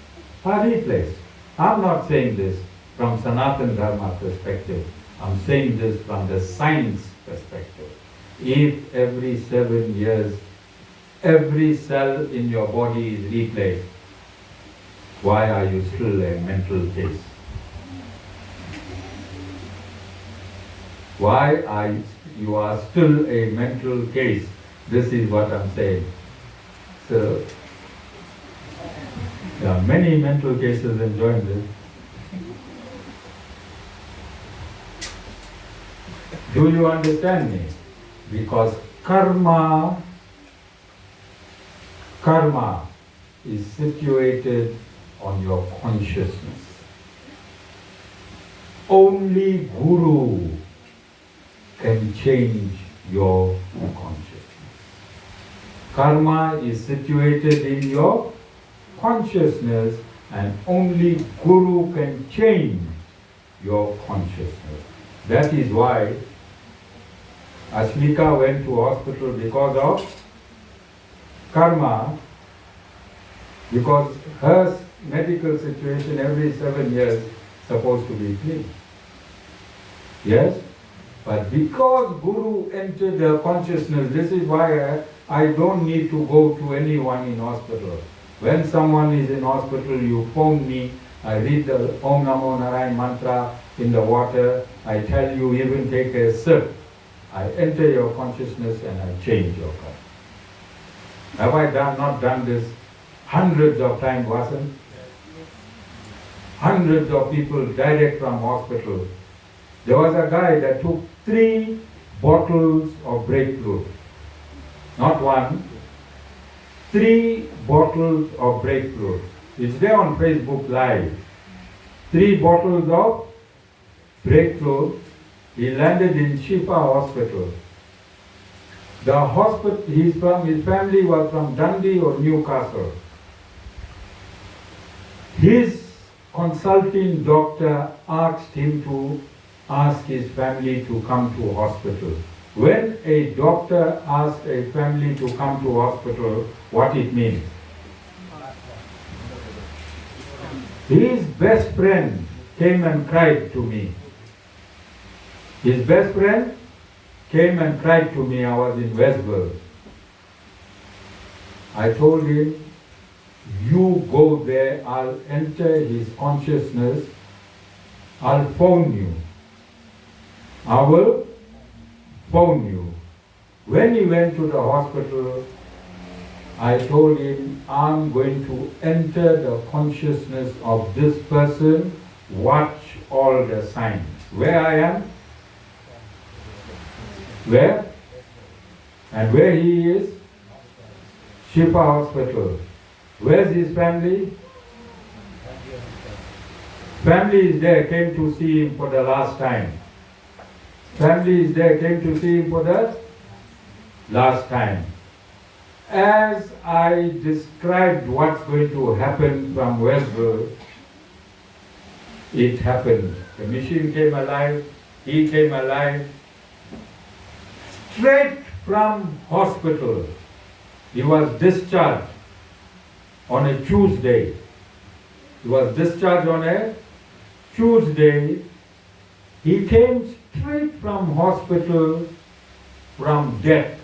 are replaced. I'm not saying this from Sanatana Dharma perspective. I'm saying this from the science perspective. If every 7 years, every cell in your body is replaced, why are you still a mental case? Why are you are still a mental case? This is what I'm saying. So, there are many mental cases enjoying this. Do you understand me? Because karma is situated on your consciousness. Only Guru can change your consciousness. Karma is situated in your consciousness, and only Guru can change your consciousness. That is why Ashmika went to hospital because of karma, because her medical situation every 7 years supposed to be clean. Yes? But because Guru entered her consciousness, this is why I don't need to go to anyone in hospital. When someone is in hospital, you phone me, I read the Om Namo Narayana mantra in the water, I tell you even take a sip. I enter your consciousness and I change your karma. Have I not done this hundreds of times, Vasan? Hundreds of people direct from hospital. There was a guy that took 3 bottles of breakthrough. Not one, 3 bottles of breakthrough. It's there on Facebook Live. 3 bottles of breakthrough. He landed in Shifa Hospital. The hospital, his family was from Dundee or Newcastle. His consulting doctor asked him to ask his family to come to hospital. When a doctor asks a family to come to hospital, what it means? His best friend came and cried to me. His best friend came and cried to me. I was in Westburg. I told him, you go there, I'll enter his consciousness, I'll phone you. I will phone you. When he went to the hospital, I told him, I'm going to enter the consciousness of this person, watch all the signs. Where I am? Where? And where he is? Shifa Hospital. Where's his family? Family is there, came to see him for the last time. Family is there, came to see him for the last time. as I described what's going to happen from Westworld, it happened. The machine came alive, he came alive, straight from hospital. He was discharged on a Tuesday. He was discharged on a Tuesday. He came straight from hospital from death.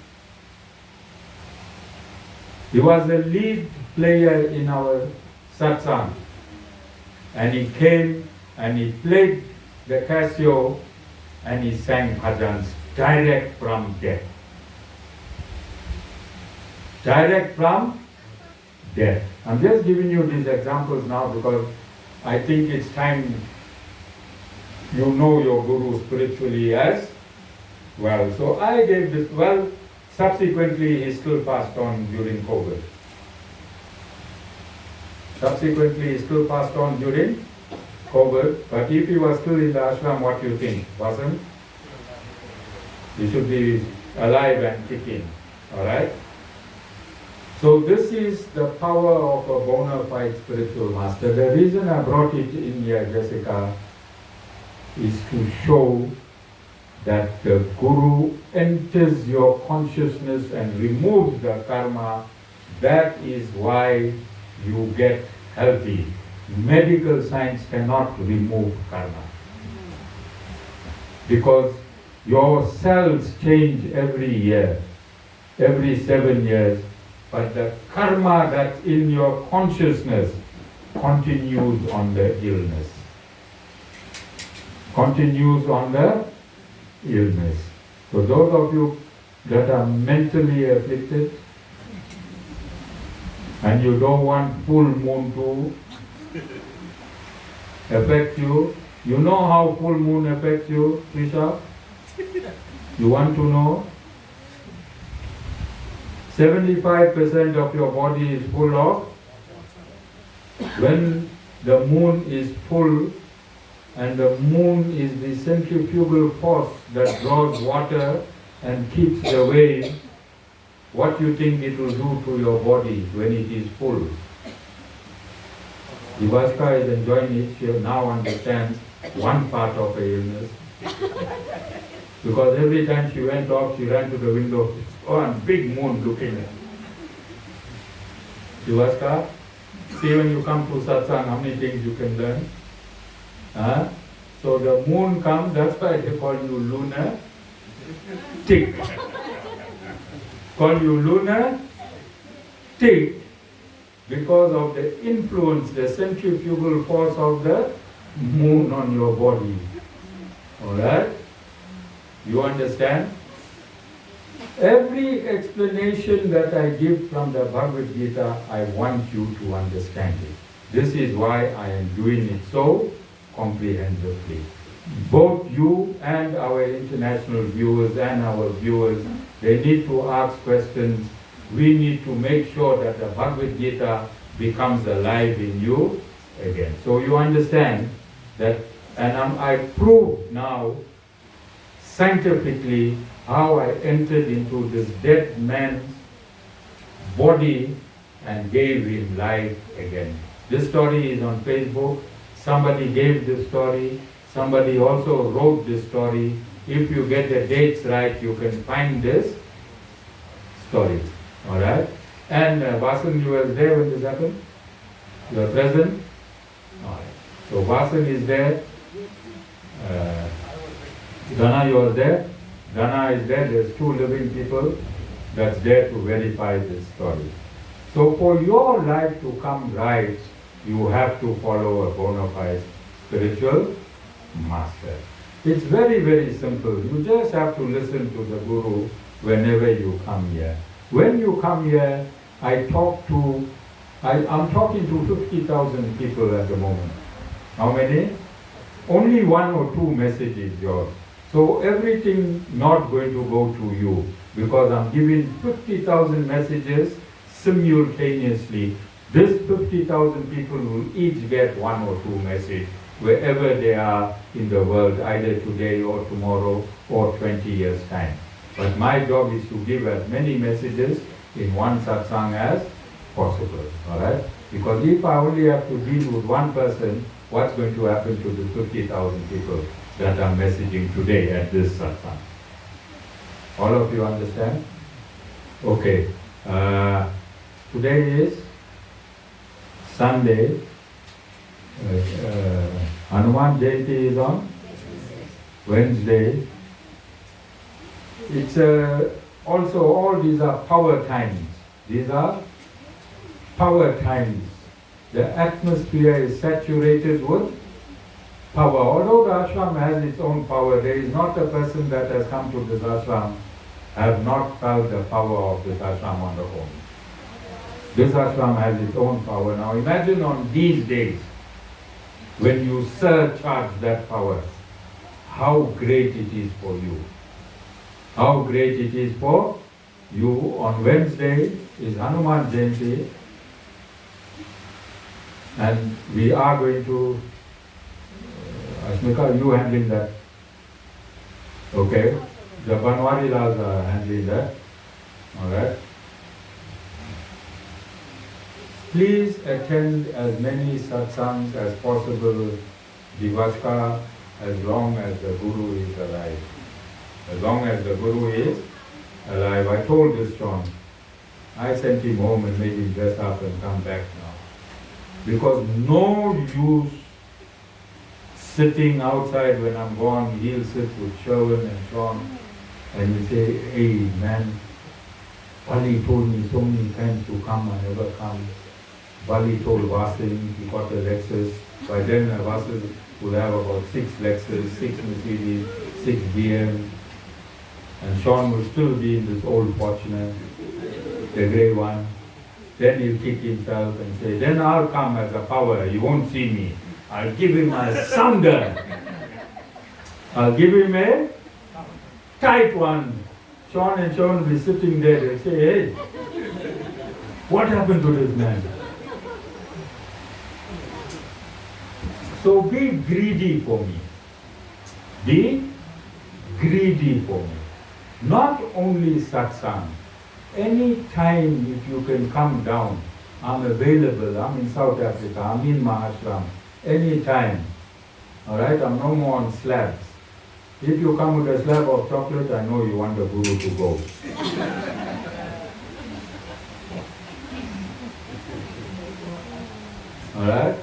He was a lead player in our satsang. And he came and he played the Casio and he sang bhajans direct from death. Direct from death. I'm just giving you these examples now because I think it's time you know your Guru spiritually as well. So I gave this, well, subsequently he still passed on during COVID. Subsequently he still passed on during COVID, but if he was still in the ashram, what do you think? Wasn't? He should be alive and kicking, alright? So this is the power of a bona fide spiritual master. The reason I brought it in here, Jessica, is to show that the Guru enters your consciousness and removes the karma. That is why you get healthy. Medical science cannot remove karma. Because your cells change every year, every 7 years, but the karma that's in your consciousness continues on the illness. Continues on the illness. So those of you that are mentally afflicted and you don't want full moon to affect you, you know how full moon affects you, Trisha? You want to know? 75% of your body is full of. When the moon is full, and the moon is the centrifugal force that draws water and keeps the wave, what do you think it will do to your body when it is full? Ivashka is enjoying it. She now understands one part of the illness. Because every time she went off, she ran to the window. Oh, and big moon looking at. Ivashka, see when you come to satsang, how many things you can learn? So the moon comes, that's why they call you lunar tick. Call you lunar tick because of the influence, the centrifugal force of the moon on your body. Alright? You understand? Every explanation that I give from the Bhagavad Gita, I want you to understand it. This is why I am doing it so comprehensively. Both you and our international viewers and our viewers, they need to ask questions. We need to make sure that the Bhagavad Gita becomes alive in you again. So you understand that, and I prove now scientifically how I entered into this dead man's body and gave him life again. This story is on Facebook. Somebody gave this story. Somebody also wrote this story. If you get the dates right, you can find this story. Alright? And Vasan, you were there when this happened? You are present? Alright. So Vasan is there. Dana, you are there. Dana is there. There's 2 living people that's there to verify this story. So for your life to come right, you have to follow a bona fide spiritual master. It's very, very simple. You just have to listen to the Guru whenever you come here. When you come here, I'm talking to 50,000 people at the moment. How many? Only 1 or 2 messages yours. So everything not going to go to you because I'm giving 50,000 messages simultaneously. This 50,000 people will each get 1 or 2 messages wherever they are in the world, either today or tomorrow or 20 years' time. But my job is to give as many messages in one satsang as possible. Alright? Because if I only have to deal with one person, what's going to happen to the 50,000 people that I'm messaging today at this satsang? All of you understand? Okay. Today is Sunday. Hanuman Jayanti is on Wednesday. It's also all these are power times. These are power times. The atmosphere is saturated with power. Although the ashram has its own power, there is not a person that has come to this ashram have not felt the power of this ashram on the own. This ashram has its own power. Now imagine on these days, when you surcharge that power, how great it is for you. How great it is for you. On Wednesday is Hanuman Jayanti, and we are going to, Ashmika, you handling that? Okay. The Banwari Lals are handling that. Alright. Please attend as many satsangs as possible, Divashka, as long as the Guru is alive. As long as the Guru is alive. I told this John. I sent him home and made him dress up and come back now. Because no use sitting outside when I'm gone, he'll sit with Sherwin and Sean and he'll say, hey man, Bali told me so many times to come, I never come. Bali told Vasil he got a Lexus. By then Vasil would have about 6 Lexus, 6 Mercedes, 6 BMs. And Sean will still be in this old Fortuner, the grey one. Then he'll kick himself and say, then I'll come as a power, you won't see me. I'll give him a sounder. I'll give him a tight one. Sean and Sean will be sitting there, they'll say, hey, what happened to this man? So be greedy for me. Be greedy for me. Not only satsang. Any time if you can come down, I'm available. I'm in South Africa. I'm in Mahashram. Any time. Alright, I'm no more on slabs. If you come with a slab of chocolate, I know you want the Guru to go. Alright?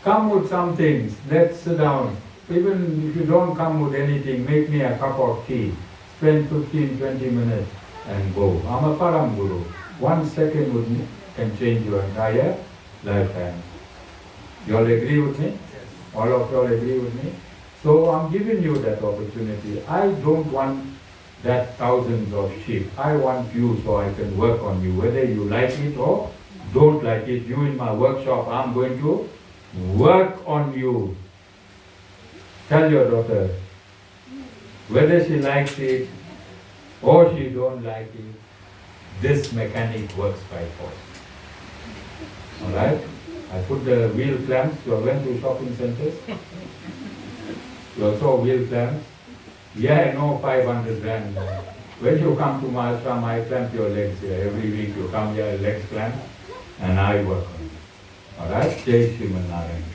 Come with some things. Let's sit down. Even if you don't come with anything, make me a cup of tea. Spend 15-20 minutes and go. I'm a Param Guru. 1 second with me can change your entire lifetime. You all agree with me? All of you all agree with me? So I'm giving you that opportunity. I don't want that thousands of sheep. I want you so I can work on you. Whether you like it or don't like it, you in my workshop, I'm going to work on you. Tell your daughter, whether she likes it or she don't like it, this mechanic works by force. Alright? I put the wheel clamps. You went to shopping centers? You saw wheel clamps? Yeah, I know 500 rand. When you come to Mahashram, I clamp your legs here. Every week you come here, legs clamp, and I work on you. Alright? Jai Shriman Narayana.